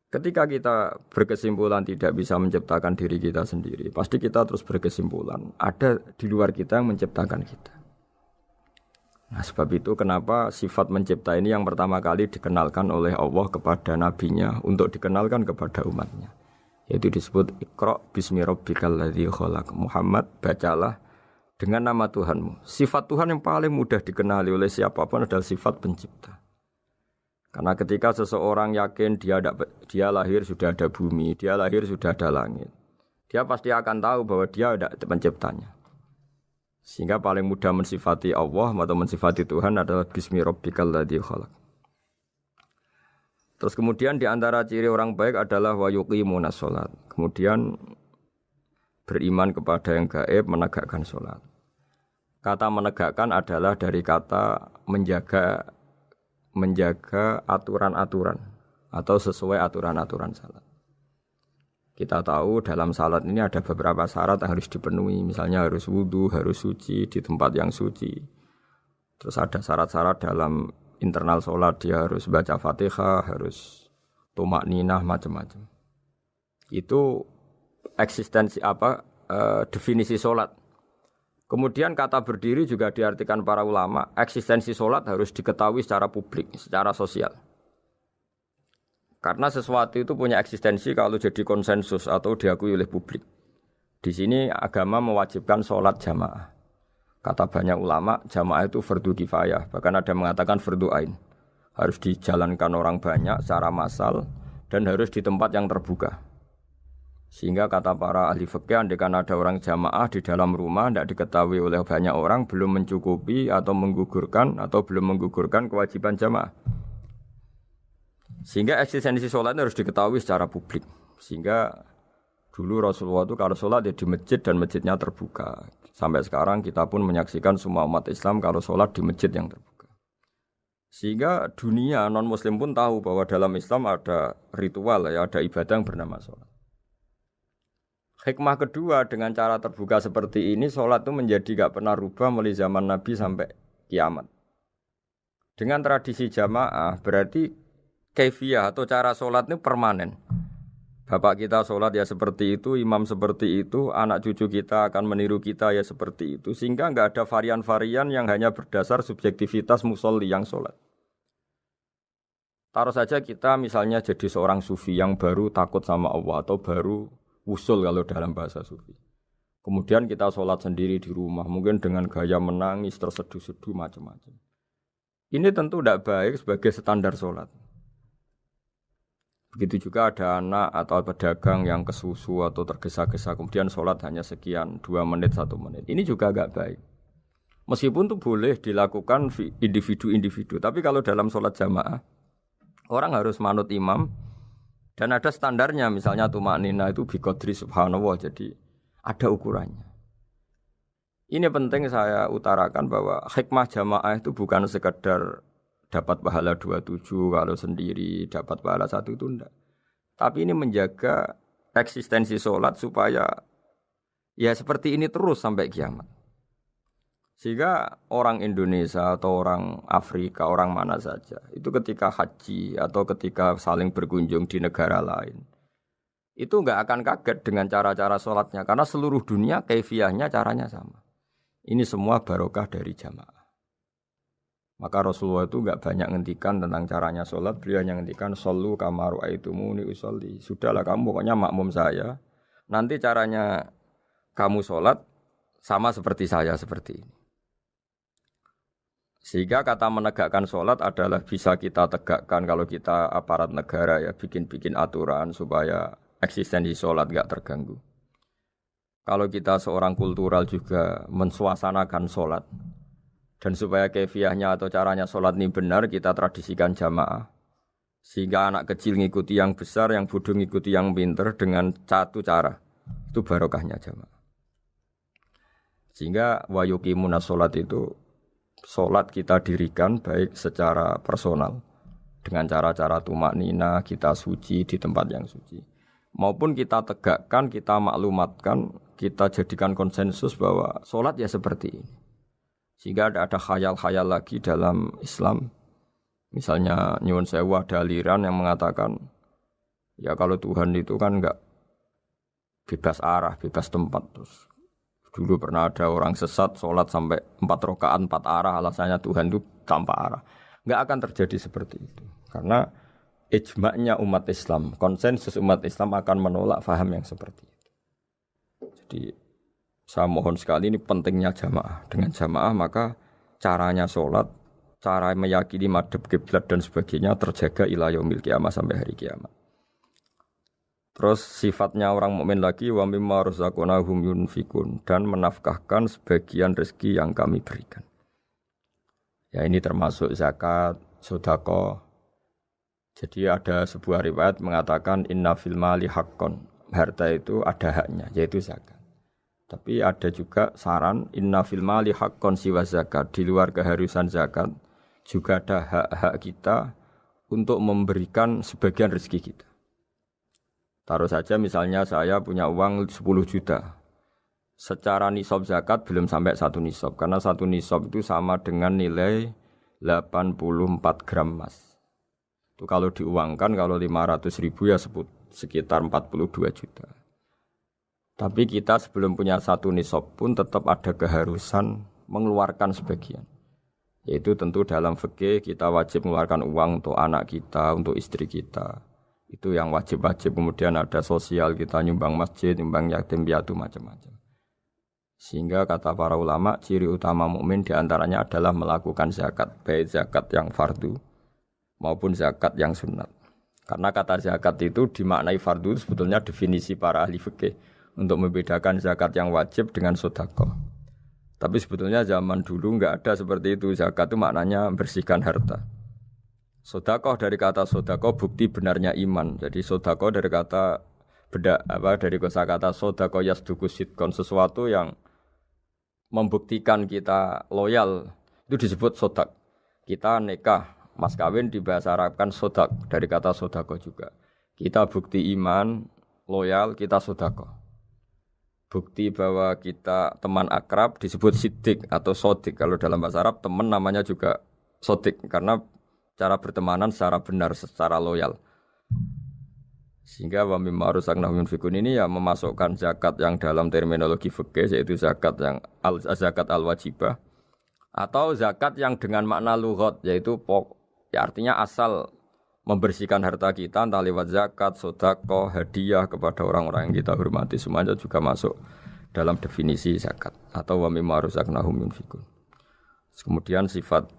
Ketika kita berkesimpulan tidak bisa menciptakan diri kita sendiri, pasti kita terus berkesimpulan ada di luar kita yang menciptakan kita. Nah, sebab itu kenapa sifat mencipta ini yang pertama kali dikenalkan oleh Allah kepada nabinya untuk dikenalkan kepada umatnya. Yaitu disebut Iqra bismi rabbikal ladzi khalaq. Muhammad, bacalah dengan nama Tuhanmu. Sifat Tuhan yang paling mudah dikenali oleh siapapun adalah sifat pencipta. Karena ketika seseorang yakin dia lahir sudah ada bumi, dia lahir sudah ada langit, dia pasti akan tahu bahwa dia ada penciptanya. Sehingga paling mudah mensifati Allah atau mensifati Tuhan adalah Bismi Rabbikal ladzi khalaq. Terus kemudian di antara ciri orang baik adalah wa yuqimunas shalat. Kemudian beriman kepada yang gaib, menegakkan salat. Kata menegakkan adalah dari kata menjaga aturan-aturan atau sesuai aturan-aturan salat. Kita tahu dalam salat ini ada beberapa syarat yang harus dipenuhi. Misalnya harus wudu, harus suci di tempat yang suci. Terus ada syarat-syarat dalam internal salat, dia harus baca Fatihah, harus tumakninah, macam-macam. Itu eksistensi definisi salat. Kemudian kata berdiri juga diartikan para ulama, eksistensi salat harus diketahui secara publik, secara sosial. Karena sesuatu itu punya eksistensi kalau jadi konsensus atau diakui oleh publik. Di sini agama mewajibkan sholat jamaah. Kata banyak ulama, jamaah itu fardu kifayah. Bahkan ada yang mengatakan fardu ain. Harus dijalankan orang banyak secara massal dan harus di tempat yang terbuka. Sehingga kata para ahli fikih, andaikan ada orang jamaah di dalam rumah tidak diketahui oleh banyak orang, belum mencukupi atau belum menggugurkan kewajiban jamaah. Sehingga eksistensi sholat harus diketahui secara publik. Sehingga dulu Rasulullah itu kalau sholat ya di masjid dan masjidnya terbuka. Sampai sekarang kita pun menyaksikan semua umat Islam kalau sholat di masjid yang terbuka. Sehingga dunia non-muslim pun tahu bahwa dalam Islam ada ritual, ya, ada ibadah yang bernama sholat. Hikmah kedua dengan cara terbuka seperti ini, sholat itu menjadi gak pernah rubah mulai zaman Nabi sampai kiamat. Dengan tradisi jamaah berarti kaifiyah atau cara sholat ini permanen. Bapak kita sholat ya seperti itu, imam seperti itu, anak cucu kita akan meniru kita ya seperti itu. Sehingga enggak ada varian-varian yang hanya berdasar subjektivitas musolli yang sholat. Taruh saja kita misalnya jadi seorang sufi yang baru takut sama Allah atau baru usul kalau dalam bahasa sufi. Kemudian kita sholat sendiri di rumah, mungkin dengan gaya menangis, terseduh-seduh, macam-macam. Ini tentu tidak baik sebagai standar sholat. Begitu juga ada anak atau pedagang yang kesusu atau tergesa-gesa kemudian sholat hanya sekian 2 menit 1 menit. Ini juga agak baik. Meskipun itu boleh dilakukan individu-individu. Tapi kalau dalam sholat jamaah orang harus manut imam dan ada standarnya. Misalnya tumaknina itu biqadri subhanallah. Jadi ada ukurannya. Ini penting saya utarakan bahwa hikmah jamaah itu bukan sekedar dapat pahala 27 kalau sendiri, dapat pahala 1 itu enggak. Tapi ini menjaga eksistensi sholat supaya ya seperti ini terus sampai kiamat. Sehingga orang Indonesia atau orang Afrika, orang mana saja, itu ketika haji atau ketika saling berkunjung di negara lain, itu enggak akan kaget dengan cara-cara sholatnya. Karena seluruh dunia kaifiyahnya caranya sama. Ini semua barokah dari jamaah. Maka Rasulullah itu enggak banyak ngendikan tentang caranya sholat. Beliau hanya ngendikan shollu kama ra'aitumuni usolli. Sudahlah kamu pokoknya makmum saya. Nanti caranya kamu sholat sama seperti saya seperti ini. Sehingga kata menegakkan sholat adalah bisa kita tegakkan kalau kita aparat negara ya bikin aturan supaya eksistensi sholat enggak terganggu. Kalau kita seorang kultural juga mensuasanakan sholat. Dan supaya kefiahnya atau caranya sholat ini benar, kita tradisikan jamaah. Sehingga anak kecil ngikuti yang besar, yang bodoh ngikuti yang pinter dengan satu cara. Itu barokahnya jamaah. Sehingga wa yuqimunas sholat itu, sholat kita dirikan baik secara personal. Dengan cara-cara tumaknina, kita suci di tempat yang suci. Maupun kita tegakkan, kita maklumatkan, kita jadikan konsensus bahwa sholat ya seperti ini. Sehingga ada khayal-khayal lagi dalam Islam. Misalnya nyuwun sewu ada aliran yang mengatakan ya kalau Tuhan itu kan enggak bebas arah, bebas tempat. Terus dulu pernah ada orang sesat sholat sampai 4 rakaat 4 arah, alasannya Tuhan itu tanpa arah. Enggak akan terjadi seperti itu. Karena ijma'nya umat Islam, konsensus umat Islam akan menolak faham yang seperti itu. Jadi saya mohon sekali ini pentingnya jamaah. Dengan jamaah maka caranya sholat cara meyakini madhab kiblat dan sebagainya terjaga ila yaumil kiamah sampai hari kiamat. Terus sifatnya orang mukmin lagi wa mimma razaqnahum yunfikun dan menafkahkan sebagian rezeki yang kami berikan. Ya ini termasuk zakat, sedekah. Jadi ada sebuah riwayat mengatakan inna fil mali haqqon. Harta itu ada haknya yaitu zakat. Tapi ada juga saran inna fil mali haqqon siwa zakat. Di luar keharusan zakat juga ada hak-hak kita untuk memberikan sebagian rezeki kita. Taruh saja misalnya saya punya uang 10 juta. Secara nisab zakat belum sampai 1 nisab. Karena 1 nisab itu sama dengan nilai 84 gram emas. Itu kalau diuangkan, kalau 500 ribu ya sekitar 42 juta. Tapi kita sebelum punya 1 nisab pun tetap ada keharusan mengeluarkan sebagian. Yaitu tentu dalam fikih kita wajib mengeluarkan uang untuk anak kita, untuk istri kita. Itu yang wajib-wajib. Kemudian ada sosial, kita nyumbang masjid, nyumbang yatim piatu macam-macam. Sehingga kata para ulama, ciri utama mukmin diantaranya adalah melakukan zakat, baik zakat yang fardu maupun zakat yang sunat. Karena kata zakat itu dimaknai fardu sebetulnya definisi para ahli fikih untuk membedakan zakat yang wajib dengan sedekah. Tapi sebetulnya zaman dulu enggak ada seperti itu. Zakat itu maknanya bersihkan harta. Sedekah dari kata sedekah bukti benarnya iman. Jadi sedekah dari kata dari kosakata sedekah yasduqu sidqon, sesuatu yang membuktikan kita loyal itu disebut sedekah. Kita nikah, mas kawin di bahasa Arab kan sedekah dari kata sedekah juga. Kita bukti iman, loyal, kita sedekah. Bukti bahwa kita teman akrab disebut siddiq atau sodik. Kalau dalam bahasa Arab teman namanya juga sodik karena cara bertemanan secara benar, secara loyal. Sehingga wa mimma razaqnahum yunfikun ini ya memasukkan zakat yang dalam terminologi fikih yaitu zakat yang zakat al-wajibah atau zakat yang dengan makna lughat yaitu ya artinya asal membersihkan harta kita entah lewat zakat, sedekah, hadiah kepada orang-orang yang kita hormati semuanya juga masuk dalam definisi zakat atau wa mimma razaqnahum yunfikun. Kemudian sifat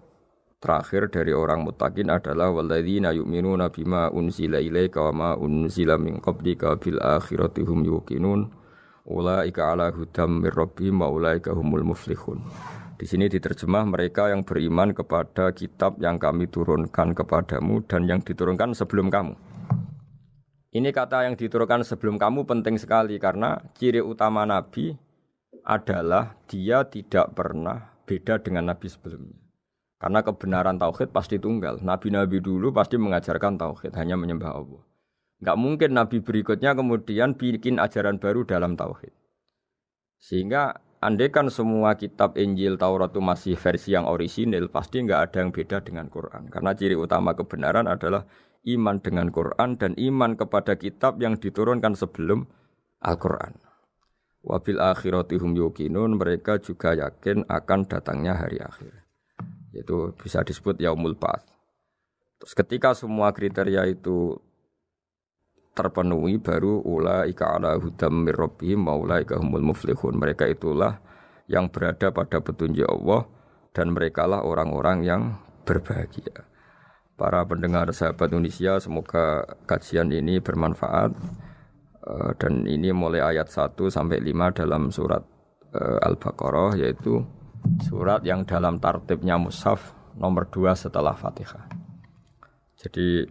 terakhir dari orang muttaqin adalah walladzina yu'minuna bima unzila ilaika wa ma unzila min qablika bil akhirati hum yuqinun ulaika ala hudam mir rabbihim wa ulaika humul muflihun. Di sini diterjemah mereka yang beriman kepada kitab yang kami turunkan kepadamu dan yang diturunkan sebelum kamu. Ini kata yang diturunkan sebelum kamu penting sekali karena ciri utama Nabi adalah dia tidak pernah beda dengan Nabi sebelumnya. Karena kebenaran tauhid pasti tunggal. Nabi-nabi dulu pasti mengajarkan tauhid, hanya menyembah Allah. Enggak mungkin nabi berikutnya kemudian bikin ajaran baru dalam tauhid. Sehingga andaikan semua kitab Injil, Taurat itu masih versi yang orisinil, pasti enggak ada yang beda dengan Quran. Karena ciri utama kebenaran adalah iman dengan Quran dan iman kepada kitab yang diturunkan sebelum Al-Quran. Wabil akhiratihum yuqinun, mereka juga yakin akan datangnya hari akhir. Itu bisa disebut yaumul ba'ats. Terus ketika semua kriteria itu terpenuhi baru ulaika ala hudam mir rabbihim wa ulaika humul muflihun. Mereka itulah yang berada pada petunjuk Allah dan merekalah orang-orang yang berbahagia. Para pendengar sahabat Indonesia, semoga kajian ini bermanfaat. Dan ini mulai ayat 1 sampai 5 dalam surat Al-Baqarah, yaitu surat yang dalam tartibnya mushaf nomor 2 setelah Fatihah. Jadi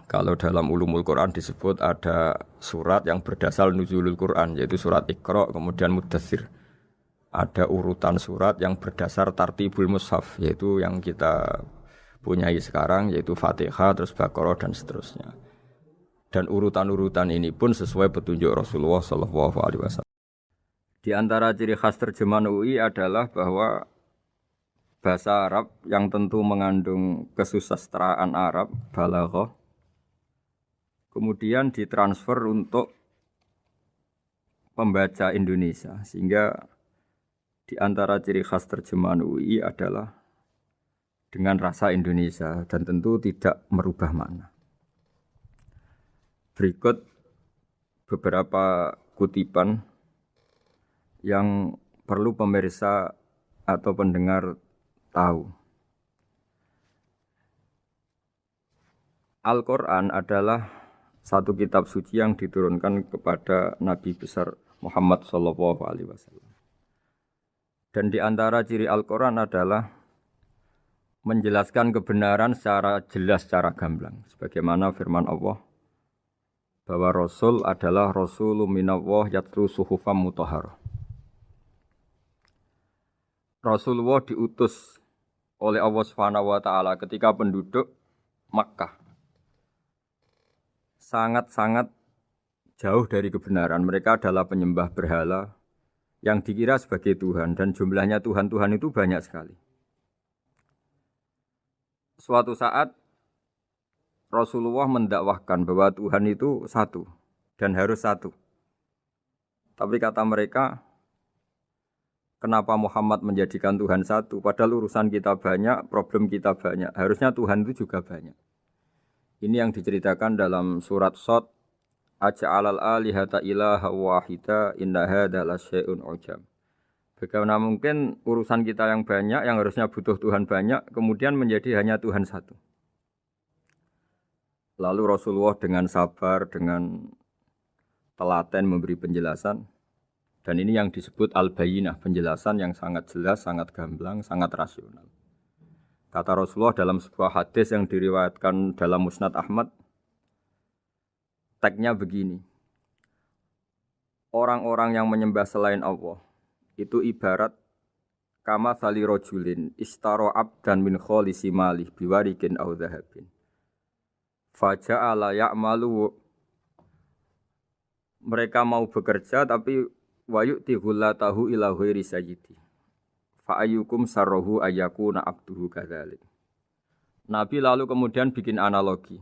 kalau dalam ulumul Quran disebut ada surat yang berdasar nuzulul Quran, yaitu surat Iqra, kemudian Muddatsir. Ada urutan surat yang berdasar tartibul mushaf, yaitu yang kita punyai sekarang, yaitu Fatihah, terus Baqarah dan seterusnya. Dan urutan-urutan ini pun sesuai petunjuk Rasulullah SAW. Di antara ciri khas terjemahan UI adalah bahwa bahasa Arab yang tentu mengandung kesusastraan Arab, balaghah, kemudian ditransfer untuk pembaca Indonesia. Sehingga di antara ciri khas terjemahan UI adalah dengan rasa Indonesia dan tentu tidak merubah makna. Berikut beberapa kutipan yang perlu pemirsa atau pendengar tahu. Al-Quran adalah satu kitab suci yang diturunkan kepada Nabi besar Muhammad SAW. Dan di antara ciri Al-Quran adalah menjelaskan kebenaran secara jelas, secara gamblang. Sebagaimana firman Allah, bahwa Rasul adalah Rasulun minallah yatlu suhufam mutahharah. Rasulullah diutus oleh Allah Subhanahu wa taala ketika penduduk Makkah sangat-sangat jauh dari kebenaran. Mereka adalah penyembah berhala yang dikira sebagai Tuhan dan jumlahnya Tuhan-Tuhan itu banyak sekali. Suatu saat Rasulullah mendakwahkan bahwa Tuhan itu satu dan harus satu. Tapi kata mereka, kenapa Muhammad menjadikan Tuhan satu? Padahal urusan kita banyak, problem kita banyak. Harusnya Tuhan itu juga banyak. Ini yang diceritakan dalam surat Shad, Aja'alal alihata ilaha wahida inna hadza lasyai'un ujab. Bagaimana mungkin urusan kita yang banyak, yang harusnya butuh Tuhan banyak, kemudian menjadi hanya Tuhan satu. Lalu Rasulullah dengan sabar, dengan telaten memberi penjelasan. Dan ini yang disebut al-bayyinah, penjelasan yang sangat jelas, sangat gamblang, sangat rasional. Kata Rasulullah dalam sebuah hadis yang diriwayatkan dalam Musnad Ahmad, teksnya begini. Orang-orang yang menyembah selain Allah itu ibarat kama sali rajulin istaro abdan min kholisi malih biwarikin aw dhahabin. Faja'ala ya'malu, mereka mau bekerja tapi wayu'ti ghullatahu ila ghairi sayyidi. Fa ayyukum sarruhu ayyakuna abduhu kadzalik. Nabi lalu kemudian bikin analogi.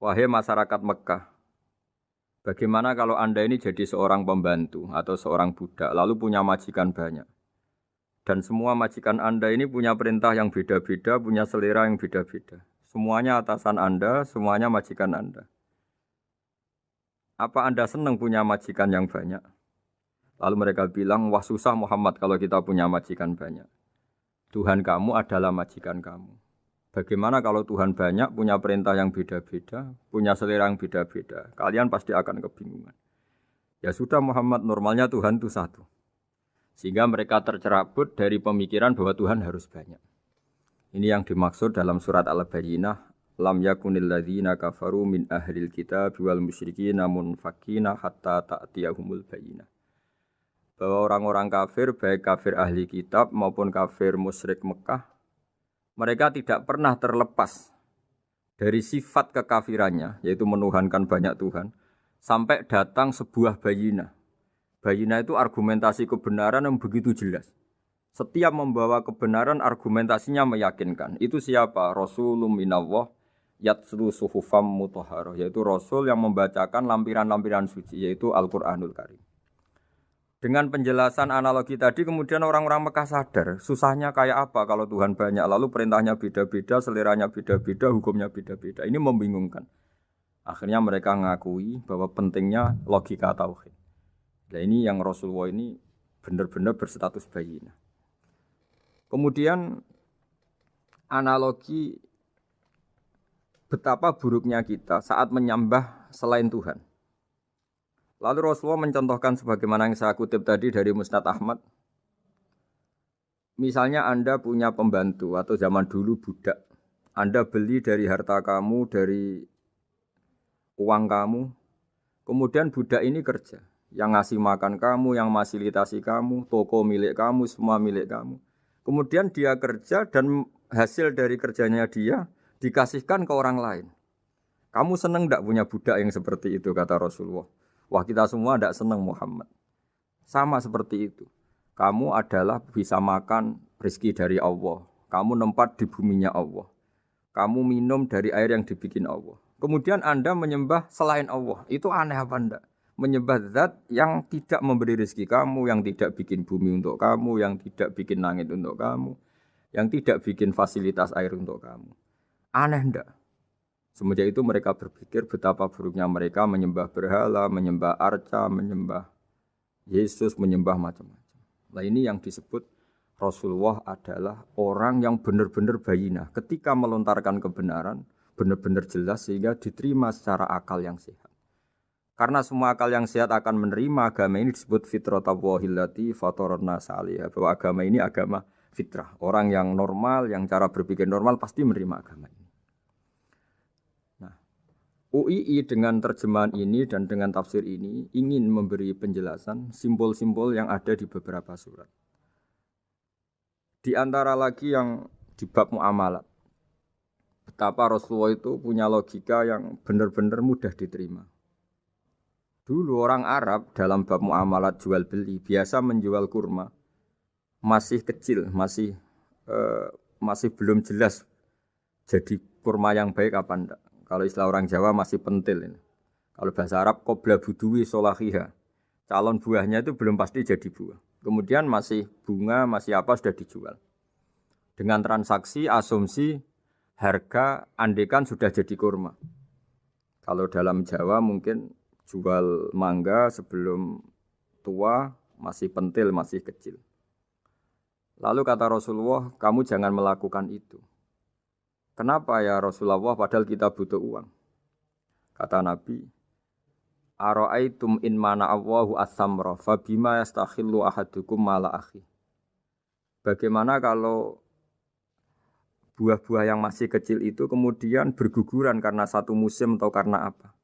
Wahai masyarakat Mekah, bagaimana kalau Anda ini jadi seorang pembantu atau seorang budak lalu punya majikan banyak. Dan semua majikan Anda ini punya perintah yang beda-beda, punya selera yang beda-beda. Semuanya atasan Anda, semuanya majikan Anda. Apa Anda senang punya majikan yang banyak? Lalu mereka bilang, wah susah Muhammad kalau kita punya majikan banyak. Tuhan kamu adalah majikan kamu. Bagaimana kalau Tuhan banyak, punya perintah yang beda-beda, punya selera yang beda-beda? Kalian pasti akan kebingungan. Ya sudah Muhammad, normalnya Tuhan itu satu. Sehingga mereka tercerabut dari pemikiran bahwa Tuhan harus banyak. Ini yang dimaksud dalam surat Al-Bayyinah. Lam yakunil ladzina kafaru min ahlil kitab wal musyrikina munfakina hatta ta'tiyahumul bayyinah. Bahwa orang-orang kafir, baik kafir ahli kitab maupun kafir musyrik Mekah, mereka tidak pernah terlepas dari sifat kekafirannya, yaitu menuhankan banyak Tuhan, sampai datang sebuah bayinah. Bayinah itu argumentasi kebenaran yang begitu jelas. Setiap membawa kebenaran, argumentasinya meyakinkan. Itu siapa? Rasulun minallah yatslu suhufam mutahharah, yaitu Rasul yang membacakan lampiran-lampiran suci, yaitu Al-Quranul Karim. Dengan penjelasan analogi tadi, kemudian orang-orang Mekah sadar, susahnya kayak apa kalau Tuhan banyak, lalu perintahnya beda-beda, seleranya beda-beda, hukumnya beda-beda. Ini membingungkan. Akhirnya mereka ngakui bahwa pentingnya logika tauhid. Nah ini yang Rasulullah ini benar-benar berstatus bayyinah. Kemudian analogi betapa buruknya kita saat menyembah selain Tuhan. Lalu Rasulullah mencontohkan sebagaimana yang saya kutip tadi dari Musnad Ahmad. Misalnya Anda punya pembantu atau zaman dulu budak. Anda beli dari harta kamu, dari uang kamu. Kemudian budak ini kerja. Yang ngasih makan kamu, yang fasilitasi kamu, toko milik kamu, semua milik kamu. Kemudian dia kerja dan hasil dari kerjanya dia dikasihkan ke orang lain. Kamu senang tidak punya budak yang seperti itu, kata Rasulullah. Wah kita semua tidak senang Muhammad. Sama seperti itu. Kamu adalah bisa makan rezeki dari Allah. Kamu nempat di buminya Allah. Kamu minum dari air yang dibikin Allah. Kemudian Anda menyembah selain Allah. Itu aneh apa enggak? Menyembah zat yang tidak memberi rezeki kamu, yang tidak bikin bumi untuk kamu, yang tidak bikin langit untuk kamu, yang tidak bikin fasilitas air untuk kamu. Aneh enggak? Semenjak itu mereka berpikir betapa buruknya mereka menyembah berhala, menyembah arca, menyembah Yesus, menyembah macam-macam. Nah ini yang disebut Rasulullah adalah orang yang benar-benar bayyinah. Ketika melontarkan kebenaran, benar-benar jelas sehingga diterima secara akal yang sehat. Karena semua akal yang sehat akan menerima agama ini disebut fitratallahi allati fatarana 'alaiha, bahwa agama ini agama fitrah. Orang yang normal, yang cara berpikir normal pasti menerima agama ini. Nah, UII dengan terjemahan ini dan dengan tafsir ini ingin memberi penjelasan simbol-simbol yang ada di beberapa surat. Di antara lagi yang di bab muamalat. Betapa Rasulullah itu punya logika yang benar-benar mudah diterima. Dulu orang Arab dalam bab muamalat jual beli biasa menjual kurma masih kecil, masih belum jelas jadi kurma yang baik apa enggak. Kalau istilah orang Jawa masih pentil ini. Kalau bahasa Arab qobla budui solahiha. Calon buahnya itu belum pasti jadi buah. Kemudian masih bunga, masih apa sudah dijual. Dengan transaksi asumsi harga andekan sudah jadi kurma. Kalau dalam Jawa mungkin jual mangga sebelum tua masih pentil, masih kecil. Lalu kata Rasulullah, kamu jangan melakukan itu. Kenapa ya Rasulullah padahal kita butuh uang? Kata Nabi, ara'aitum in mana Allahu as-samra fa bima yastakhillu ahadukum mala akhi. Bagaimana kalau buah-buah yang masih kecil itu kemudian berguguran karena satu musim atau karena apa?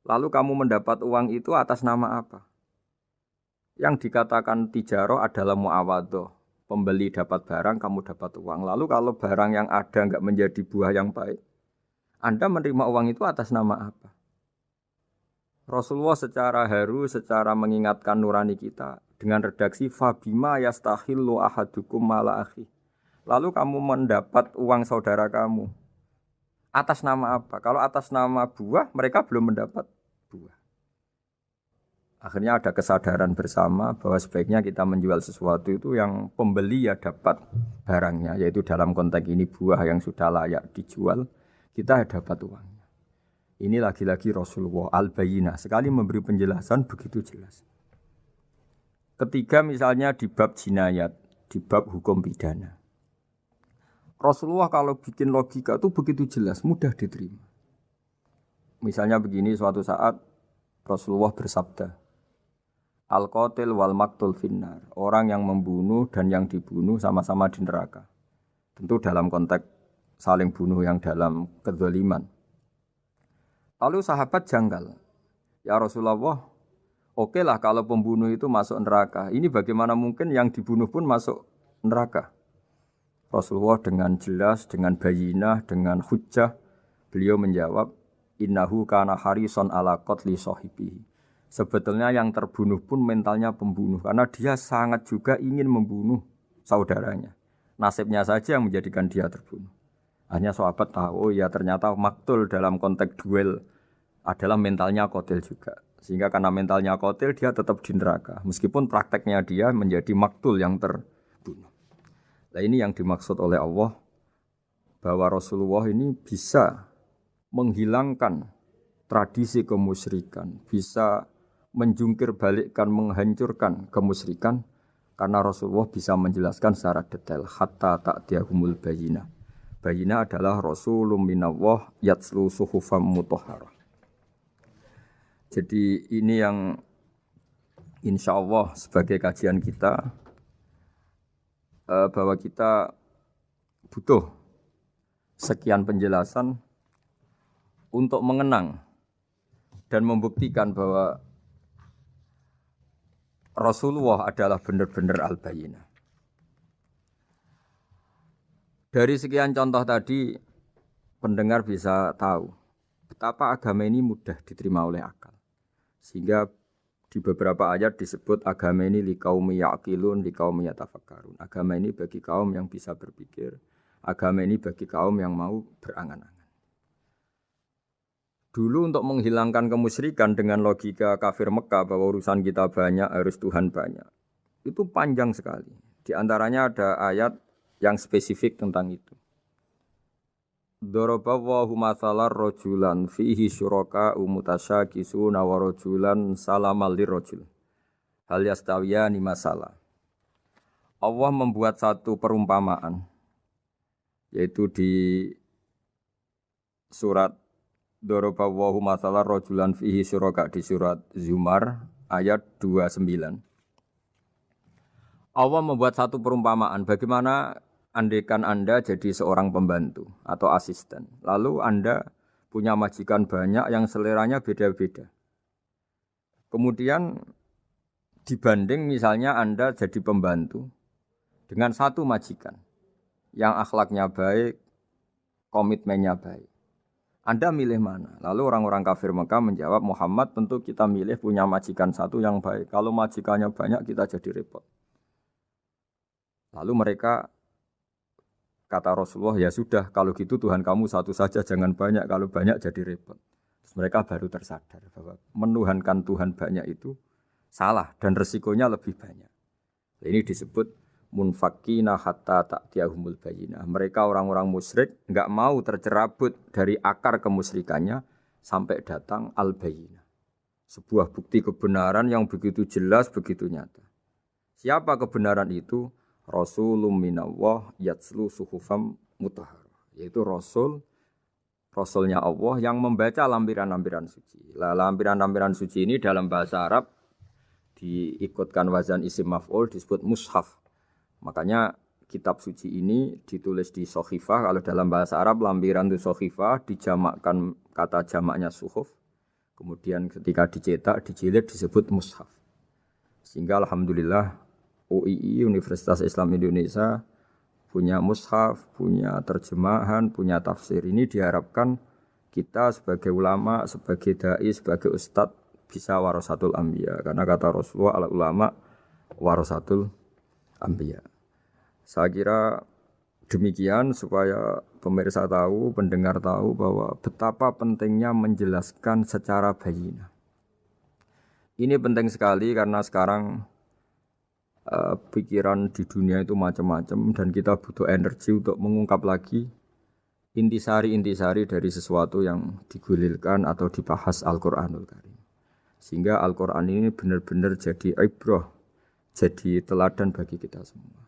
Lalu kamu mendapat uang itu atas nama apa? Yang dikatakan tijaroh adalah muawadhoh. Pembeli dapat barang, kamu dapat uang. Lalu kalau barang yang ada enggak menjadi buah yang baik, Anda menerima uang itu atas nama apa? Rasulullah secara haru, secara mengingatkan nurani kita dengan redaksi fabima yastahillu ahadukum mala akhi. Lalu kamu mendapat uang saudara kamu atas nama apa? Kalau atas nama buah, mereka belum mendapat buah. Akhirnya ada kesadaran bersama bahwa sebaiknya kita menjual sesuatu itu yang pembeli ya dapat barangnya, yaitu dalam konteks ini buah yang sudah layak dijual, kita dapat uangnya. Ini lagi-lagi Rasulullah al-Bayyinah sekali memberi penjelasan begitu jelas. Ketiga misalnya di bab jinayat, di bab hukum pidana. Rasulullah kalau bikin logika itu begitu jelas, mudah diterima. Misalnya begini, suatu saat Rasulullah bersabda, Al-qatil wal maktul finnar. Orang yang membunuh dan yang dibunuh sama-sama di neraka. Tentu dalam konteks saling bunuh yang dalam kezaliman. Lalu sahabat janggal. Ya Rasulullah, oke lah kalau pembunuh itu masuk neraka. Ini bagaimana mungkin yang dibunuh pun masuk neraka? Rasulullah dengan jelas, dengan bayinah, dengan hujjah, beliau menjawab, innahu kana harisan ala qatli sahibihi. Sebetulnya yang terbunuh pun mentalnya pembunuh, karena dia sangat juga ingin membunuh saudaranya. Nasibnya saja yang menjadikan dia terbunuh. Hanya sahabat tahu, oh ya ternyata maktul dalam konteks duel adalah mentalnya qatil juga. Sehingga karena mentalnya qatil, dia tetap di neraka. Meskipun prakteknya dia menjadi maktul yang terbunuh. Nah ini yang dimaksud oleh Allah, bahwa Rasulullah ini bisa menghilangkan tradisi kemusyrikan, bisa menjungkir balikkan, menghancurkan kemusyrikan, karena Rasulullah bisa menjelaskan secara detail hatta ta'tiyahumul bayyinah. Bayyinah adalah Rasulun minallah yatslu suhufam mutahharah. Jadi ini yang insya Allah sebagai kajian kita, bahwa kita butuh sekian penjelasan untuk mengenang dan membuktikan bahwa Rasulullah adalah benar-benar al-bayyinah. Dari sekian contoh tadi, pendengar bisa tahu betapa agama ini mudah diterima oleh akal. Sehingga di beberapa ayat disebut agama ini liqaumi ya'qilun, liqaumi yatafakkarun. Agama ini bagi kaum yang bisa berpikir, agama ini bagi kaum yang mau berangan-angan. Dulu untuk menghilangkan kemusyrikan dengan logika kafir Mekah bahwa urusan kita banyak, harus Tuhan banyak. Itu panjang sekali. Di antaranya ada ayat yang spesifik tentang itu. Daraballahu mathalan rajulan fihi syuraka mutasyakisuna wa rajulan salamal lirrajul. Hal yastawiyani masalah. Allah membuat satu perumpamaan, yaitu di surat Dorobawahu masalah rojulan fihi syuraka di surat Zumar ayat 29. Allah membuat satu perumpamaan bagaimana andaikan Anda jadi seorang pembantu atau asisten. Lalu Anda punya majikan banyak yang seleranya beda-beda. Kemudian dibanding misalnya Anda jadi pembantu dengan satu majikan yang akhlaknya baik, komitmennya baik. Anda milih mana? Lalu orang-orang kafir Mekah menjawab, Muhammad tentu kita milih punya majikan satu yang baik. Kalau majikannya banyak kita jadi repot. Lalu mereka kata Rasulullah, ya sudah kalau gitu Tuhan kamu satu saja jangan banyak. Kalau banyak jadi repot. Terus mereka baru tersadar bahwa menuhankan Tuhan banyak itu salah dan resikonya lebih banyak. Ini disebut munfakina hatta ta'tiyahumul bayyinah. Mereka orang-orang musyrik enggak mau tercerabut dari akar kemusyrikannya sampai datang al-bayyinah. Sebuah bukti kebenaran yang begitu jelas, begitu nyata. Siapa kebenaran itu? Rasulun minallah yatslu suhufam mutahharah. Yaitu Rasulnya Allah yang membaca lampiran-lampiran suci. Lampiran-lampiran suci ini dalam bahasa Arab diikutkan wazan isim maf'ul disebut mushaf. Makanya kitab suci ini ditulis di sohifah. Kalau dalam bahasa Arab lampiran itu sohifah, dijamakkan kata jamaknya suhuf. Kemudian ketika dicetak, dijilid disebut mushaf. Sehingga alhamdulillah UII Universitas Islam Indonesia punya mushaf, punya terjemahan, punya tafsir. Ini diharapkan kita sebagai ulama, sebagai dai, sebagai ustadz bisa warasatul anbiya. Karena kata Rasulullah al-ulama warasatul anbiya. Saya kira demikian supaya pemirsa tahu, pendengar tahu bahwa betapa pentingnya menjelaskan secara bayyinah. Ini penting sekali karena sekarang pikiran di dunia itu macam-macam dan kita butuh energi untuk mengungkap lagi intisari-intisari dari sesuatu yang digulirkan atau dibahas Al-Qur'anul Karim. Sehingga Al-Qur'an ini benar-benar jadi ibrah, jadi teladan bagi kita semua.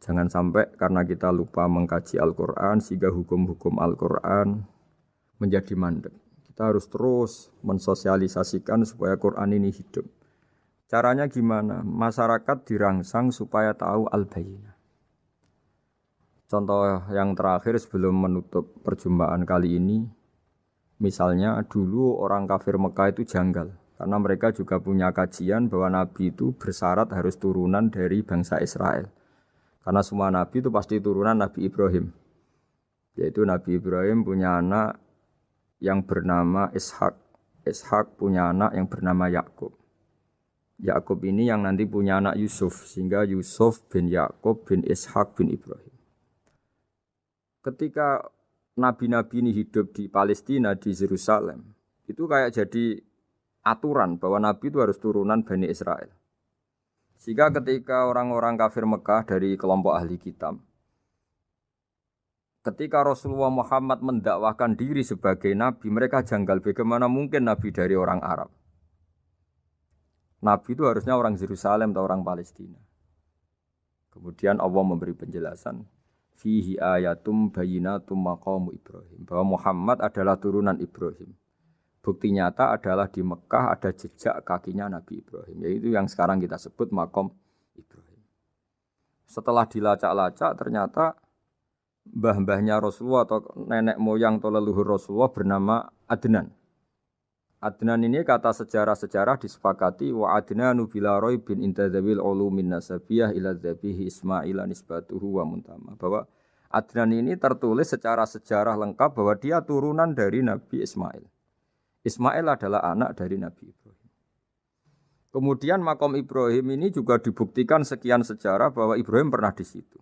Jangan sampai karena kita lupa mengkaji Al-Qur'an sehingga hukum-hukum Al-Qur'an menjadi mandek. Kita harus terus mensosialisasikan supaya Qur'an ini hidup. Caranya gimana? Masyarakat dirangsang supaya tahu al-bayyinah. Contoh yang terakhir sebelum menutup perjumpaan kali ini, misalnya dulu orang kafir Mekah itu janggal. Karena mereka juga punya kajian bahwa Nabi itu bersyarat harus turunan dari bangsa Israel. Karena semua Nabi itu pasti turunan Nabi Ibrahim. Yaitu Nabi Ibrahim punya anak yang bernama Ishak. Ishak punya anak yang bernama Yakub. Yakub ini yang nanti punya anak Yusuf. Sehingga Yusuf bin Yakub bin Ishak bin Ibrahim. Ketika Nabi-Nabi ini hidup di Palestina, di Yerusalem, itu kayak jadi aturan bahwa Nabi itu harus turunan Bani Israel. Sehingga ketika orang-orang kafir Mekah dari kelompok ahli kitab, ketika Rasulullah Muhammad mendakwahkan diri sebagai Nabi, mereka janggal bagaimana mungkin Nabi dari orang Arab. Nabi itu harusnya orang Yerusalem atau orang Palestina. Kemudian Allah memberi penjelasan, fihi ayatum bayyinatum maqamu Ibrahim, bahwa Muhammad adalah turunan Ibrahim. Bukti nyata adalah di Mekah ada jejak kakinya Nabi Ibrahim, yaitu yang sekarang kita sebut maqam Ibrahim. Setelah dilacak-lacak ternyata mbah-mbahnya Rasulullah atau nenek moyang atau leluhur Rasulullah bernama Adnan. Adnan ini kata sejarah-sejarah disepakati wa adnanu bila raibin intadzawil ulumin nasabiyah ila dzabihi Ismaila nisbatuhu wa muntama. Bahwa Adnan ini tertulis secara sejarah lengkap bahwa dia turunan dari Nabi Ismail. Ismail adalah anak dari Nabi Ibrahim. Kemudian makom Ibrahim ini juga dibuktikan sekian sejarah bahwa Ibrahim pernah di situ.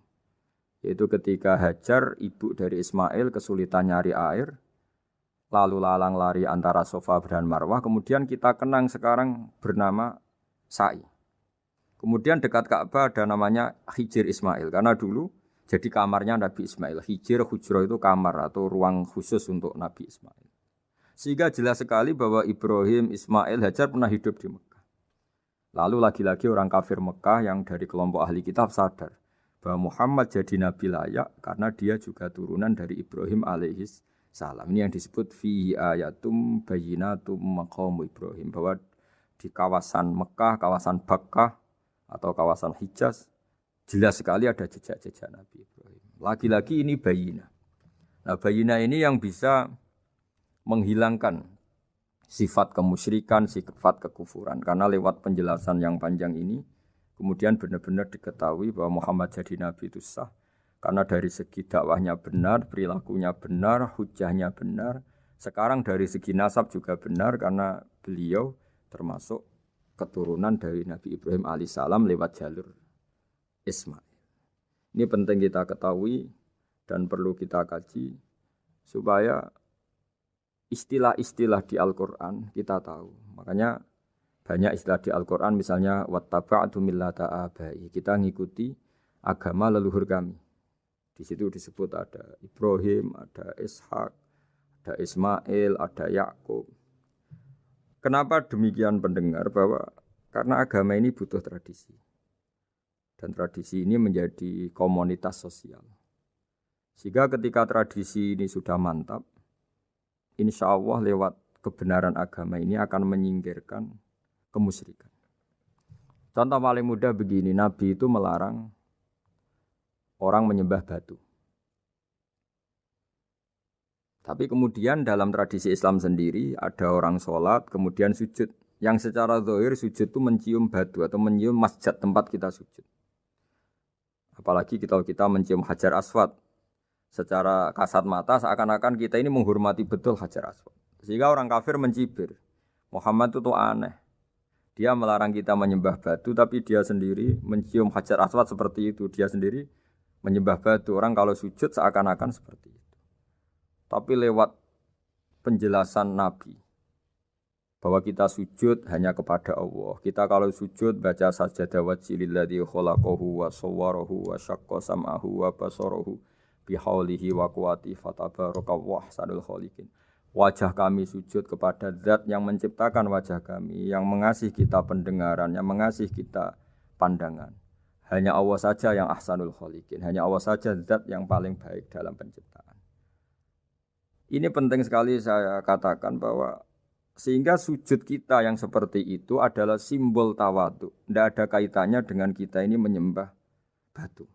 Yaitu ketika Hajar, ibu dari Ismail, kesulitan nyari air, lalu lalang lari antara Safa dan Marwah. Kemudian kita kenang sekarang bernama Sa'i. Kemudian dekat Ka'bah ada namanya Hijir Ismail. Karena dulu jadi kamarnya Nabi Ismail. Hijir, hujrah itu kamar atau ruang khusus untuk Nabi Ismail. Sehingga jelas sekali bahwa Ibrahim, Ismail, Hajar pernah hidup di Mekah. Lalu lagi-lagi orang kafir Mekah yang dari kelompok ahli kitab sadar bahwa Muhammad jadi nabi layak karena dia juga turunan dari Ibrahim alaihis salam. Ini yang disebut fihi ayatum bayyinatum maqamu Ibrahim, bahwa di kawasan Mekah, kawasan Bakkah atau kawasan Hijaz jelas sekali ada jejak-jejak Nabi Ibrahim. Lagi-lagi ini bayyinah. Nah, bayyinah ini yang bisa menghilangkan sifat kemusyrikan, sifat kekufuran. Karena lewat penjelasan yang panjang ini, kemudian benar-benar diketahui bahwa Muhammad jadi Nabi itu sah. Karena dari segi dakwahnya benar, perilakunya benar, hujahnya benar. Sekarang dari segi nasab juga benar, karena beliau termasuk keturunan dari Nabi Ibrahim alaihissalam lewat jalur Ismail. Ini penting kita ketahui dan perlu kita kaji, supaya istilah-istilah di Al-Quran kita tahu. Makanya banyak istilah di Al-Quran, misalnya wattaba'tu millata abai, kita ngikuti agama leluhur kami. Di situ disebut ada Ibrahim, ada Ishak, ada Ismail, ada Yakub. Kenapa demikian pendengar? Bahwa karena agama ini butuh tradisi. Dan tradisi ini menjadi komunitas sosial. Sehingga ketika tradisi ini sudah mantap, insya Allah lewat kebenaran agama ini akan menyingkirkan kemusyrikan. Contoh paling mudah begini, Nabi itu melarang orang menyembah batu. Tapi kemudian dalam tradisi Islam sendiri ada orang sholat kemudian sujud. Yang secara zahir sujud itu mencium batu atau mencium masjid tempat kita sujud. Apalagi kita mencium Hajar Aswad. Secara kasat mata seakan-akan kita ini menghormati betul Hajar Aswad. Sehingga orang kafir mencibir. Muhammad itu aneh. Dia melarang kita menyembah batu, tapi dia sendiri mencium Hajar Aswad seperti itu. Dia sendiri menyembah batu. Orang kalau sujud seakan-akan seperti itu. Tapi lewat penjelasan Nabi, bahwa kita sujud hanya kepada Allah. Kita kalau sujud baca sajadah wajhililladzi khalaqahu wa sawwarahu wa syaqqa sam'ahu wa basarahu bihaulihi wa quwati fatabarakallahi ahsanul khaliqin. Wajah kami sujud kepada zat yang menciptakan wajah kami, yang mengasihi kita pendengaran, yang mengasihi kita pandangan. Hanya Allah saja yang ahsanul khaliqin, hanya Allah saja zat yang paling baik dalam penciptaan. Ini penting sekali saya katakan, bahwa sehingga sujud kita yang seperti itu adalah simbol tawadhu. Tidak ada kaitannya dengan kita ini menyembah batu.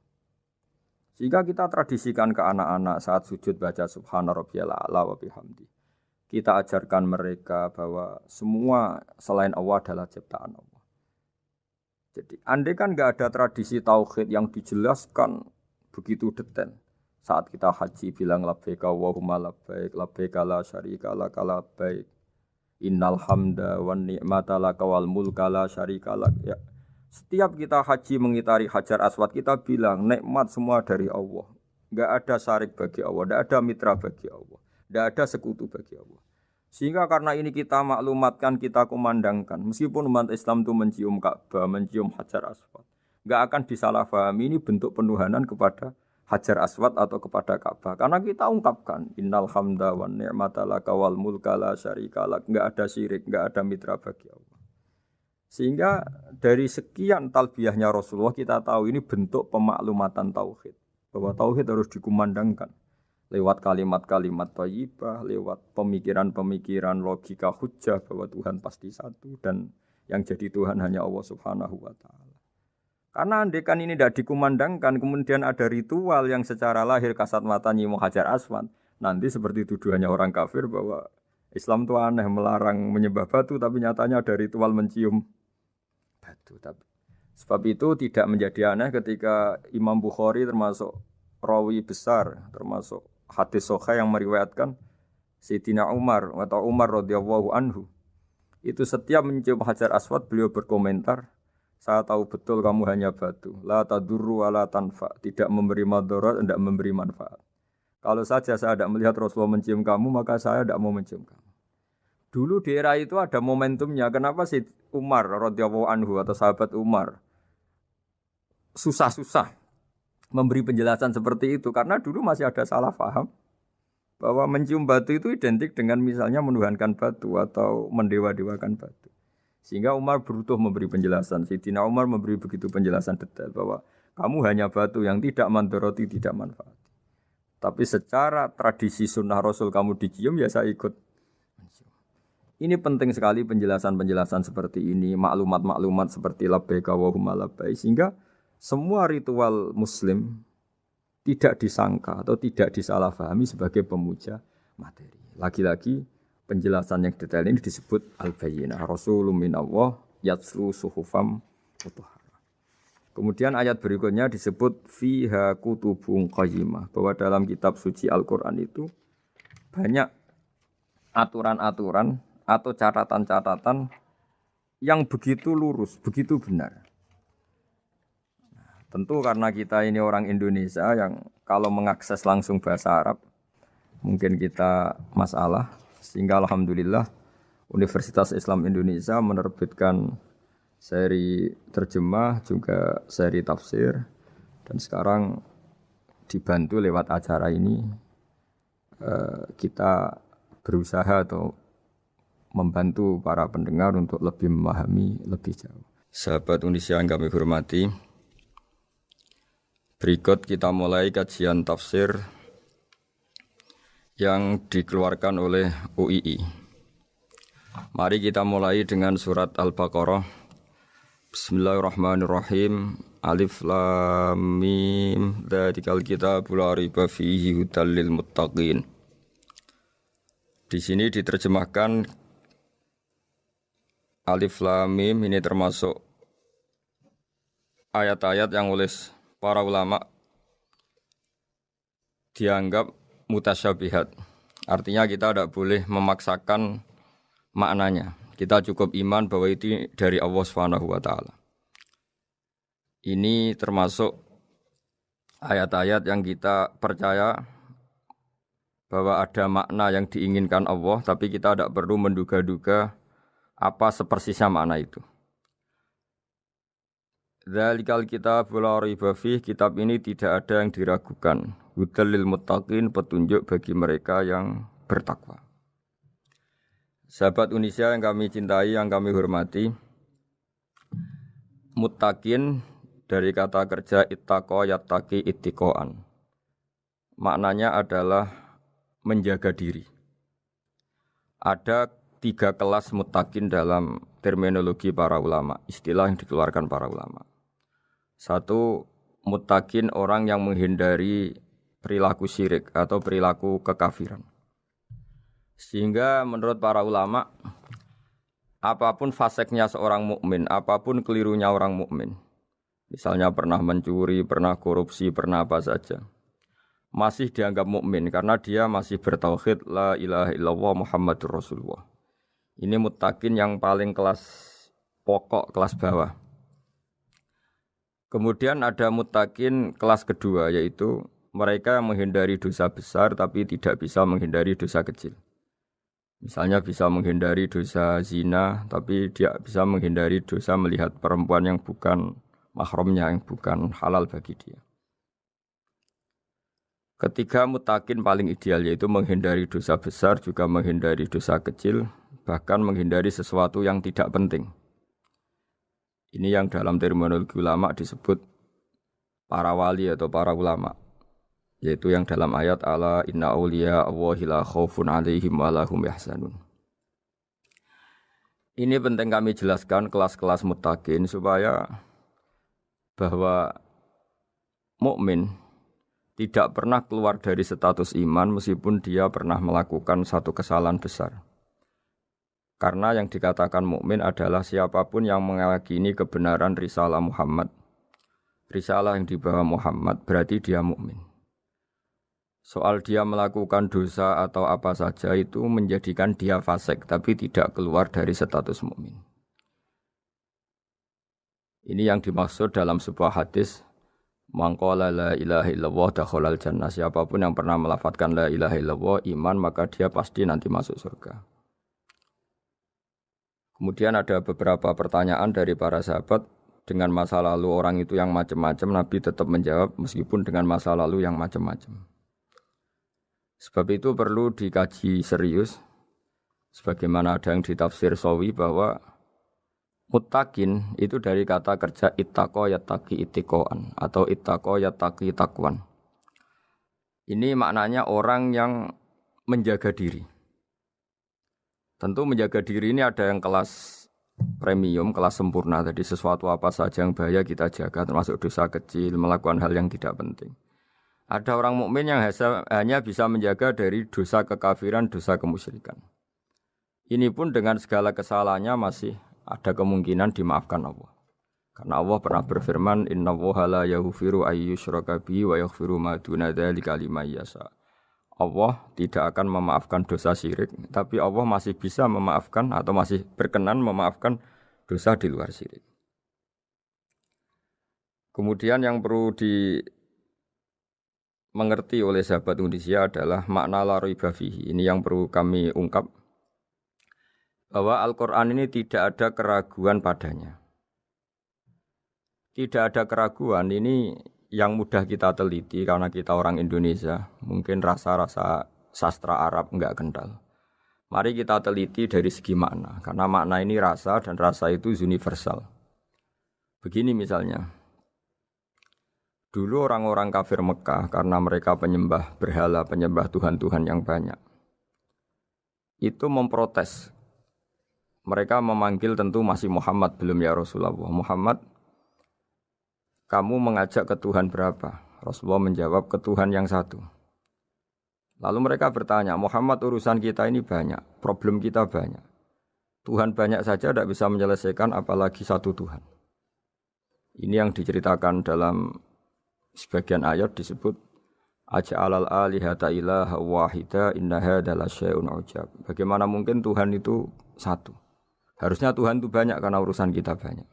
Sehingga kita tradisikan ke anak-anak saat sujud baca subhana rabbiyal a'la wa bihamdi. Kita ajarkan mereka bahwa semua selain Allah adalah ciptaan Allah. Jadi andai kan enggak ada tradisi tauhid yang dijelaskan begitu detail. Saat kita haji bilang labbaik Allahumma labbaik, labbaik la syarika lak labbaik. Innal hamda wan ni'mata laka wal mulka la syarika lak. Ya. Setiap kita haji mengitari Hajar Aswad, kita bilang nikmat semua dari Allah. Enggak ada syarik bagi Allah, enggak ada mitra bagi Allah, enggak ada sekutu bagi Allah. Sehingga karena ini kita maklumatkan, kita kumandangkan, meskipun umat Islam itu mencium Ka'bah, mencium Hajar Aswad, enggak akan disalahpahami ini bentuk penuhanan kepada Hajar Aswad atau kepada Ka'bah. Karena kita ungkapkan innal hamda wan ni'mata laka wal mulka la syarika lak. Enggak ada syirik, enggak ada mitra bagi Allah. Sehingga dari sekian talbiyahnya Rasulullah kita tahu ini bentuk pemaklumatan tauhid. Bahwa tauhid harus dikumandangkan lewat kalimat-kalimat thayyibah, lewat pemikiran-pemikiran logika hujjah bahwa Tuhan pasti satu dan yang jadi Tuhan hanya Allah Subhanahu wa taala. Karena andekan ini tidak dikumandangkan, kemudian ada ritual yang secara lahir kasat mata nyium Hajar Aswad, nanti seperti tuduhannya orang kafir bahwa Islam itu aneh, melarang menyembah batu, tapi nyatanya ada ritual mencium batu. Sebab itu tidak menjadi aneh ketika Imam Bukhari termasuk rawi besar, termasuk hadis sahih yang meriwayatkan Sayyidina Umar atau Umar radhiyallahu anhu, itu setiap mencium Hajar Aswad beliau berkomentar, saya tahu betul kamu hanya batu. La tadurru wa la tanfa. Tidak memberi madarat, tidak memberi manfaat. Kalau saja saya tidak melihat Rasulullah mencium kamu, maka saya tidak mau mencium kamu. Dulu di era itu ada momentumnya. Kenapa sih Umar radhiyallahu anhu atau sahabat Umar susah-susah memberi penjelasan seperti itu? Karena dulu masih ada salah paham bahwa mencium batu itu identik dengan misalnya menuhankan batu atau mendewa-dewakan batu. Sehingga Umar berutuh memberi penjelasan. Sayyidina Umar memberi begitu penjelasan detail bahwa kamu hanya batu yang tidak mandoroti, tidak manfaat. Tapi secara tradisi sunnah Rasul kamu dicium, ya saya ikut. Ini penting sekali penjelasan-penjelasan seperti ini, maklumat-maklumat seperti labbaika wa humma labbaik, sehingga semua ritual muslim tidak disangka atau tidak disalahfahami sebagai pemuja materi. Lagi-lagi penjelasan yang detail ini disebut al-bayyinah, rasulun minallah yatslu suhufam mutahharah. Kemudian ayat berikutnya disebut fiha kutubun qayyimah, bahwa dalam kitab suci Al-Qur'an itu banyak aturan-aturan atau catatan-catatan yang begitu lurus, begitu benar. Tentu karena kita ini orang Indonesia yang kalau mengakses langsung bahasa Arab mungkin kita masalah, sehingga alhamdulillah Universitas Islam Indonesia menerbitkan seri terjemah juga seri tafsir, dan sekarang dibantu lewat acara ini kita berusaha atau membantu para pendengar untuk lebih memahami lebih jauh. Sahabat Indonesia yang kami hormati, berikut kita mulai kajian tafsir yang dikeluarkan oleh UII. Mari kita mulai dengan surat Al-Baqarah. Bismillahirrahmanirrahim. Alif Lam Mim. Dzalikal kitabul la raiba fihi hudal lil muttaqin. Di sini diterjemahkan Alif Lam Mim, ini termasuk ayat-ayat yang oleh para ulama dianggap mutasyabihat. Artinya kita tidak boleh memaksakan maknanya. Kita cukup iman bahwa itu dari Allah Subhanahu wa taala. Ini termasuk ayat-ayat yang kita percaya bahwa ada makna yang diinginkan Allah, tapi kita tidak perlu menduga-duga apa sepersisnya makna itu. Dzalikal kitabul la raiba fihi, kitab ini tidak ada yang diragukan. Hudal lil muttaqin, petunjuk bagi mereka yang bertakwa. Sahabat Indonesia yang kami cintai, yang kami hormati, muttaqin dari kata kerja ittaqa yattaqi ittiqaan. Maknanya adalah menjaga diri. Ada 3 kelas muttaqin dalam terminologi para ulama, istilah yang dikeluarkan para ulama. 1, muttaqin orang yang menghindari perilaku syirik atau perilaku kekafiran. Sehingga menurut para ulama, apapun faseknya seorang mukmin, apapun kelirunya orang mukmin, misalnya pernah mencuri, pernah korupsi, pernah apa saja, masih dianggap mukmin karena dia masih bertauhid la ilaha illallah Muhammadur Rasulullah. Ini muttaqin yang paling kelas pokok, kelas bawah. Kemudian ada muttaqin kelas kedua, yaitu mereka yang menghindari dosa besar tapi tidak bisa menghindari dosa kecil. Misalnya bisa menghindari dosa zina, tapi dia bisa menghindari dosa melihat perempuan yang bukan mahramnya, yang bukan halal bagi dia. Ketiga muttaqin paling ideal, yaitu menghindari dosa besar, juga menghindari dosa kecil, bahkan menghindari sesuatu yang tidak penting. Ini yang dalam terminologi ulama disebut para wali atau para ulama, yaitu yang dalam ayat ala inna awliya Allahi la khaufun alaihim wa lahum yahzanun. Ini penting kami jelaskan kelas-kelas muttaqin supaya bahwa mukmin tidak pernah keluar dari status iman meskipun dia pernah melakukan satu kesalahan besar. Karena yang dikatakan mukmin adalah siapapun yang meyakini kebenaran risalah Muhammad. Risalah yang dibawa Muhammad berarti dia mukmin. Soal dia melakukan dosa atau apa saja itu menjadikan dia fasik, tapi tidak keluar dari status mukmin. Ini yang dimaksud dalam sebuah hadis, man qala la ilaha illallah dakhalal jannah. Siapapun yang pernah melafadzkan la ilaha illallah iman, maka dia pasti nanti masuk surga. Kemudian ada beberapa pertanyaan dari para sahabat dengan masa lalu orang itu yang macam-macam, Nabi tetap menjawab meskipun dengan masa lalu yang macam-macam. Sebab itu perlu dikaji serius, sebagaimana ada yang ditafsir Sawi bahwa muttaqin itu dari kata kerja ittaqa yattaqi ittiqaan atau ittaqa yattaqi taqwan. Ini maknanya orang yang menjaga diri. Tentu menjaga diri ini ada yang kelas premium, kelas sempurna. Jadi sesuatu apa saja yang bahaya kita jaga, termasuk dosa kecil, melakukan hal yang tidak penting. Ada orang mukmin yang hanya bisa menjaga dari dosa kekafiran, dosa kemusyrikan. Ini pun dengan segala kesalahannya masih ada kemungkinan dimaafkan Allah. Karena Allah pernah berfirman, Innallaha la yaghfiru ayyushraka bihi wa yaghfiru ma duna dzalika liman yasha. Allah tidak akan memaafkan dosa syirik, tapi Allah masih bisa memaafkan atau masih berkenan memaafkan dosa di luar syirik. Kemudian yang perlu dimengerti oleh sahabat Indonesia adalah makna la raiba fihi. Ini yang perlu kami ungkap, bahwa Al-Quran ini tidak ada keraguan padanya. Tidak ada keraguan, ini yang mudah kita teliti karena kita orang Indonesia. Mungkin rasa-rasa sastra Arab enggak kental. Mari kita teliti dari segi makna, karena makna ini rasa dan rasa itu universal. Begini misalnya, dulu orang-orang kafir Mekah karena mereka penyembah berhala, penyembah Tuhan-Tuhan yang banyak, itu memprotes. Mereka memanggil tentu masih Muhammad, belum ya Rasulullah. Muhammad, kamu mengajak ke Tuhan berapa? Rasulullah menjawab, ke Tuhan yang satu. Lalu mereka bertanya, Muhammad urusan kita ini banyak, problem kita banyak. Tuhan banyak saja tidak bisa menyelesaikan, apalagi satu Tuhan. Ini yang diceritakan dalam sebagian ayat disebut, Aja'alal alihata ilaha wahida inna hadza lasyai'un ujab. Bagaimana mungkin Tuhan itu satu? Harusnya Tuhan itu banyak karena urusan kita banyak.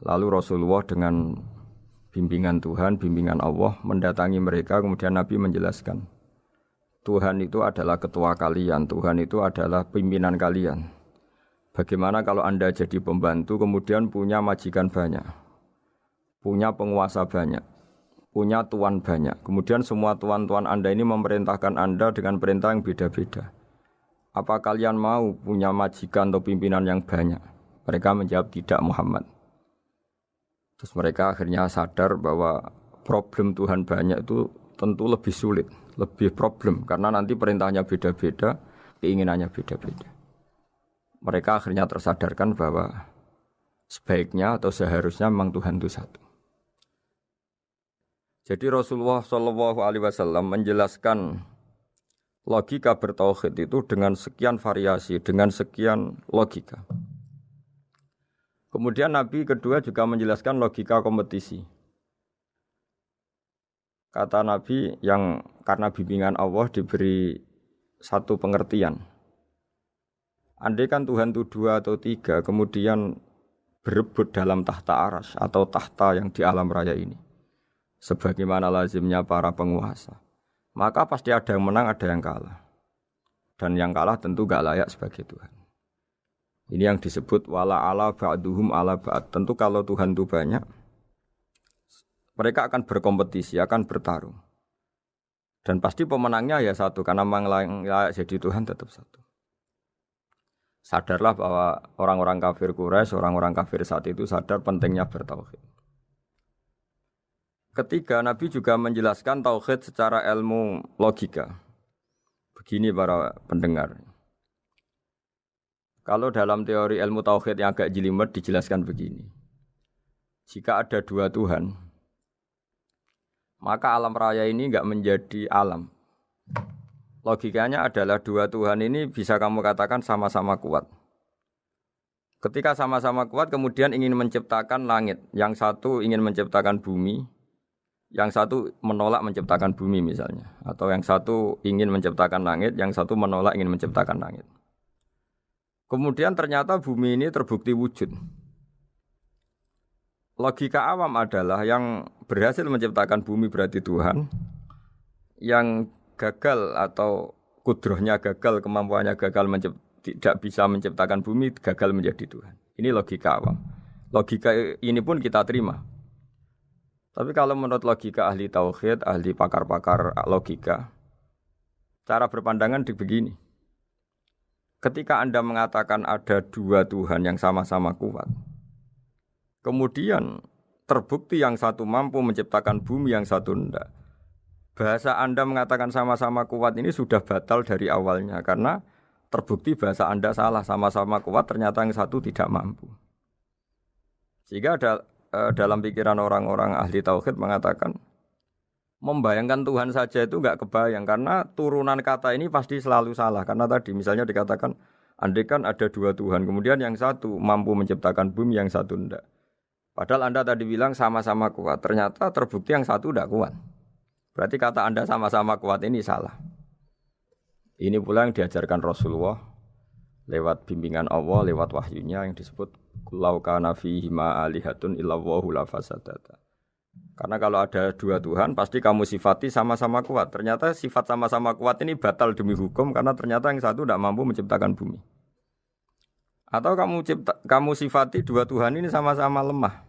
Lalu Rasulullah dengan bimbingan Tuhan, bimbingan Allah mendatangi mereka, kemudian Nabi menjelaskan, Tuhan itu adalah ketua kalian, Tuhan itu adalah pimpinan kalian. Bagaimana kalau Anda jadi pembantu kemudian punya majikan banyak, punya penguasa banyak, punya tuan banyak, kemudian semua tuan-tuan Anda ini memerintahkan Anda dengan perintah yang beda-beda. Apa kalian mau punya majikan atau pimpinan yang banyak? Mereka menjawab tidak, Muhammad. Terus mereka akhirnya sadar bahwa problem Tuhan banyak itu tentu lebih sulit, lebih problem. Karena nanti perintahnya beda-beda, keinginannya beda-beda. Mereka akhirnya tersadarkan bahwa sebaiknya atau seharusnya memang Tuhan itu satu. Jadi Rasulullah SAW menjelaskan logika bertauhid itu dengan sekian variasi, dengan sekian logika. Kemudian Nabi kedua juga menjelaskan logika kompetisi. Kata Nabi yang karena bimbingan Allah diberi satu pengertian. Andai kan Tuhan itu 2 atau 3, kemudian berebut dalam tahta aras atau tahta yang di alam raya ini. Sebagaimana lazimnya para penguasa. Maka pasti ada yang menang, ada yang kalah. Dan yang kalah tentu gak layak sebagai Tuhan. Ini yang disebut wala ala ba'duhum ala ba'd. Tentu kalau Tuhan itu banyak, mereka akan berkompetisi, akan bertarung. Dan pasti pemenangnya ya satu, karena memang layak jadi Tuhan tetap satu. Sadarlah bahwa orang-orang kafir Quraisy, orang-orang kafir saat itu sadar pentingnya bertauhid. Ketiga, Nabi juga menjelaskan tauhid secara ilmu logika. Begini para pendengar. Kalau dalam teori ilmu tauhid yang agak jelimet dijelaskan begini. Jika ada 2 Tuhan, maka alam raya ini enggak menjadi alam. Logikanya adalah 2 Tuhan ini bisa kamu katakan sama-sama kuat. Ketika sama-sama kuat kemudian ingin menciptakan langit. Yang satu ingin menciptakan bumi, yang satu menolak menciptakan bumi misalnya. Atau yang satu ingin menciptakan langit, yang satu menolak ingin menciptakan langit. Kemudian ternyata bumi ini terbukti wujud. Logika awam adalah yang berhasil menciptakan bumi berarti Tuhan, yang gagal atau kudrohnya gagal, kemampuannya gagal tidak bisa menciptakan bumi, gagal menjadi Tuhan. Ini logika awam. Logika ini pun kita terima. Tapi kalau menurut logika ahli tauhid, ahli pakar-pakar logika, cara berpandangan begini. Ketika Anda mengatakan ada 2 Tuhan yang sama-sama kuat, kemudian terbukti yang satu mampu menciptakan bumi, yang satu tidak, bahasa Anda mengatakan sama-sama kuat ini sudah batal dari awalnya karena terbukti bahasa Anda salah, sama-sama kuat ternyata yang satu tidak mampu. Sehingga dalam pikiran orang-orang ahli tauhid mengatakan membayangkan Tuhan saja itu enggak kebayang karena turunan kata ini pasti selalu salah. Karena tadi misalnya dikatakan andai kan ada dua Tuhan, kemudian yang satu mampu menciptakan bumi, yang satu enggak. Padahal Anda tadi bilang sama-sama kuat, ternyata terbukti yang satu enggak kuat. Berarti kata Anda sama-sama kuat ini salah. Ini pula yang diajarkan Rasulullah lewat bimbingan Allah, lewat wahyunya yang disebut Lau kana fihi ma alihatun illallahu la fasadata. Karena kalau ada dua Tuhan, pasti kamu sifati sama-sama kuat. Ternyata sifat sama-sama kuat ini batal demi hukum karena ternyata yang satu tidak mampu menciptakan bumi. Atau kamu sifati dua Tuhan ini sama-sama lemah.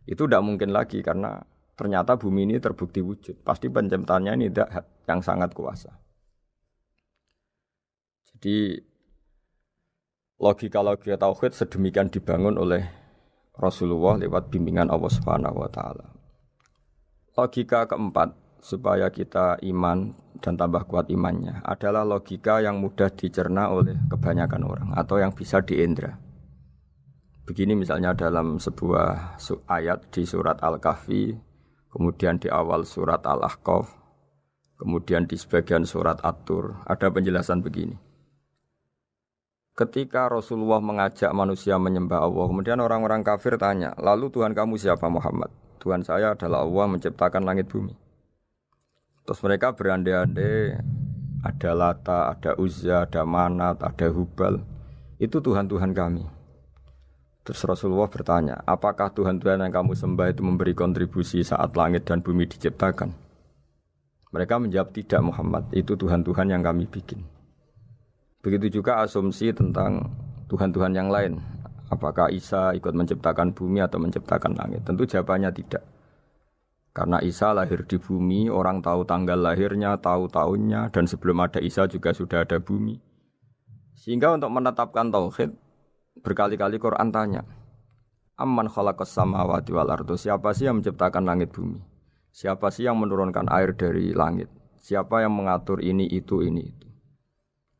Itu tidak mungkin lagi karena ternyata bumi ini terbukti wujud. Pasti penciptanya ini tidak yang sangat kuasa. Jadi logika tauhid sedemikian dibangun oleh Rasulullah lewat bimbingan Allah Subhanahu wa taala. Logika keempat supaya kita iman dan tambah kuat imannya adalah logika yang mudah dicerna oleh kebanyakan orang atau yang bisa diindra. Begini misalnya dalam sebuah ayat di surat Al-Kahfi, kemudian di awal surat Al-Ahqaf, kemudian di sebagian surat At-Tur ada penjelasan begini. Ketika Rasulullah mengajak manusia menyembah Allah, kemudian orang-orang kafir tanya, lalu Tuhan kamu siapa Muhammad? Tuhan saya adalah Allah menciptakan langit bumi. Terus mereka berandai-andai, ada Lata, ada Uzza, ada Manat, ada Hubal. Itu Tuhan-Tuhan kami. Terus Rasulullah bertanya, apakah Tuhan-Tuhan yang kamu sembah itu memberi kontribusi saat langit dan bumi diciptakan? Mereka menjawab, tidak Muhammad, itu Tuhan-Tuhan yang kami bikin. Begitu juga asumsi tentang Tuhan-Tuhan yang lain. Apakah Isa ikut menciptakan bumi atau menciptakan langit? Tentu jawabannya tidak. Karena Isa lahir di bumi, orang tahu tanggal lahirnya, tahu tahunnya, dan sebelum ada Isa juga sudah ada bumi. Sehingga untuk menetapkan tauhid, berkali-kali Quran tanya, Amman khalaqas samawati wal ardo, siapa sih yang menciptakan langit bumi? Siapa sih yang menurunkan air dari langit? Siapa yang mengatur ini, itu.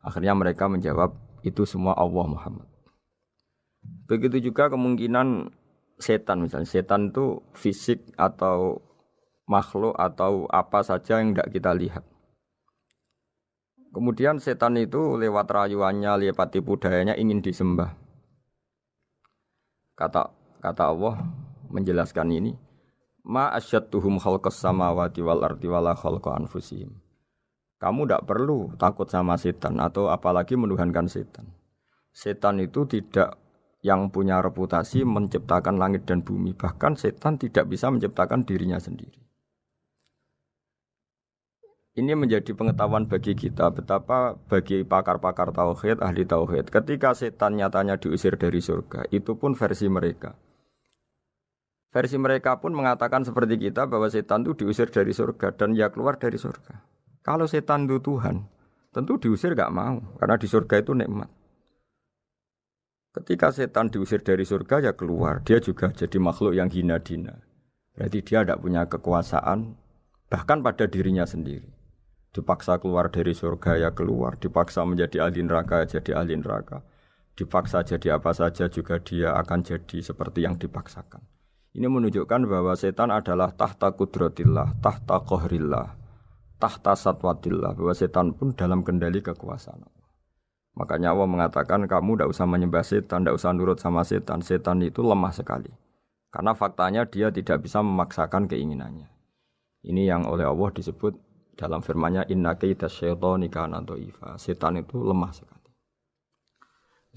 Akhirnya mereka menjawab, itu semua Allah Muhammad. Begitu juga kemungkinan setan misalnya. Setan itu fisik atau makhluk atau apa saja yang tidak kita lihat. Kemudian setan itu lewat rayuannya, lewat tipu dayanya ingin disembah. Kata Allah menjelaskan ini, Ma asyadduhum khalqas samawati wal ardi wala khalqa anfusihim. Kamu tidak perlu takut sama setan atau apalagi menuhankan setan. Setan itu tidak yang punya reputasi menciptakan langit dan bumi. Bahkan setan tidak bisa menciptakan dirinya sendiri. Ini menjadi pengetahuan bagi kita betapa bagi pakar-pakar tauhid, ahli tauhid. Ketika setan nyatanya diusir dari surga, itu pun versi mereka. Versi mereka pun mengatakan seperti kita bahwa setan itu diusir dari surga dan ya keluar dari surga. Kalau setan itu Tuhan, tentu diusir gak mau, karena di surga itu nikmat. Ketika setan diusir dari surga, ya keluar. Dia juga jadi makhluk yang hina-dina. Berarti dia tidak punya kekuasaan, bahkan pada dirinya sendiri. Dipaksa keluar dari surga, ya keluar. Dipaksa menjadi ahli neraka, jadi ahli neraka. Dipaksa jadi apa saja, juga dia akan jadi seperti yang dipaksakan. Ini menunjukkan bahwa setan adalah tahta kudratillah, tahta qahrillah, tahta satwatillah, bahwa setan pun dalam kendali kekuasaan Allah. Makanya Allah mengatakan kamu tidak usah menyembah setan, tidak usah nurut sama setan. Setan itu lemah sekali. Karena faktanya dia tidak bisa memaksakan keinginannya. Ini yang oleh Allah disebut dalam firman-Nya inna kaida syaitani kana dhaifa. Setan itu lemah sekali.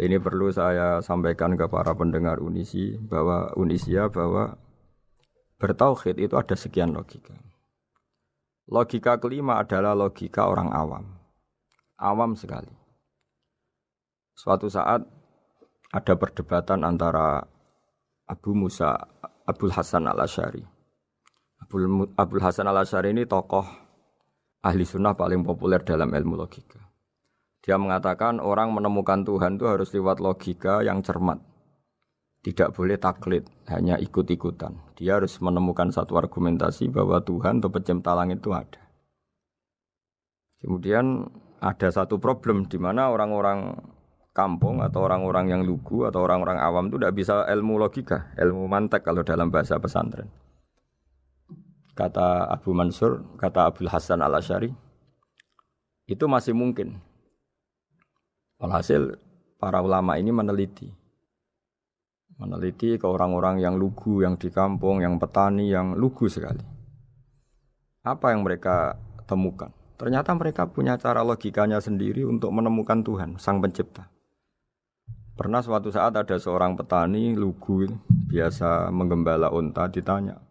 Ini perlu saya sampaikan ke para pendengar Unisia bahwa bertauhid itu ada sekian logika. Logika kelima adalah logika orang awam. Awam sekali. Suatu saat ada perdebatan antara Abul Hasan al-Asy'ari. Abul Hasan al-Asy'ari ini tokoh ahli sunnah paling populer dalam ilmu logika. Dia mengatakan orang menemukan Tuhan itu harus lewat logika yang cermat. Tidak boleh taklid, hanya ikut-ikutan. Dia harus menemukan satu argumentasi bahwa Tuhan atau pencipta langit itu ada. Kemudian ada satu problem di mana orang-orang kampung atau orang-orang yang lugu atau orang-orang awam itu tidak bisa ilmu logika, ilmu mantek kalau dalam bahasa pesantren. Kata Abu Mansur, kata Abul Hasan Al-Asy'ari, itu masih mungkin. Walhasil para ulama ini meneliti ke orang-orang yang lugu, yang di kampung, yang petani, yang lugu sekali. Apa yang mereka temukan? Ternyata mereka punya cara logikanya sendiri untuk menemukan Tuhan, Sang Pencipta. Pernah suatu saat ada seorang petani lugu, biasa menggembala unta, ditanya,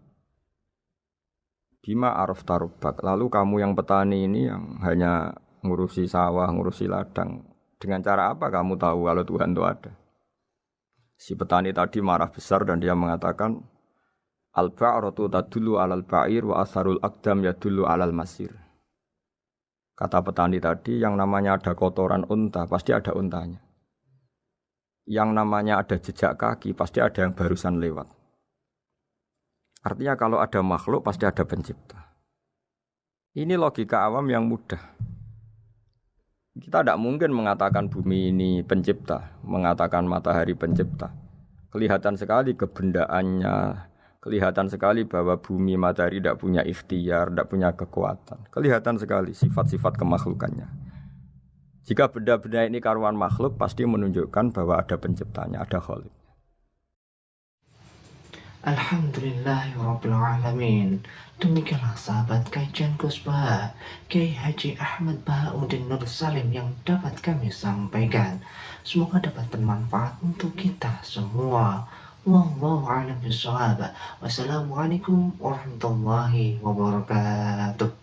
Bima araf tarubak, lalu kamu yang petani ini yang hanya ngurusi sawah, ngurusi ladang, dengan cara apa kamu tahu kalau Tuhan itu ada? Si petani tadi marah besar dan dia mengatakan, Al-ba'ratu tadullu alal ba'ir wa asharul aqdam yadullu alal masir. Kata petani tadi, yang namanya ada kotoran unta, pasti ada untanya. Yang namanya ada jejak kaki, pasti ada yang barusan lewat. Artinya kalau ada makhluk, pasti ada pencipta. Ini logika awam yang mudah. Kita tidak mungkin mengatakan bumi ini pencipta, mengatakan matahari pencipta. Kelihatan sekali kebendaannya, kelihatan sekali bahwa bumi matahari tidak punya ikhtiar, tidak punya kekuatan. Kelihatan sekali sifat-sifat kemakhlukannya. Jika benda-benda ini karuan makhluk, pasti menunjukkan bahwa ada penciptanya, ada khalik. Alhamdulillahirrabbilalamin. Demikianlah sahabat kajian Kusbah Kiai Haji Ahmad Bahauddin Nur Salim yang dapat kami sampaikan. Semoga dapat bermanfaat untuk kita semua. Wallahu a'lam bishawab. Wassalamualaikum warahmatullahi wabarakatuh.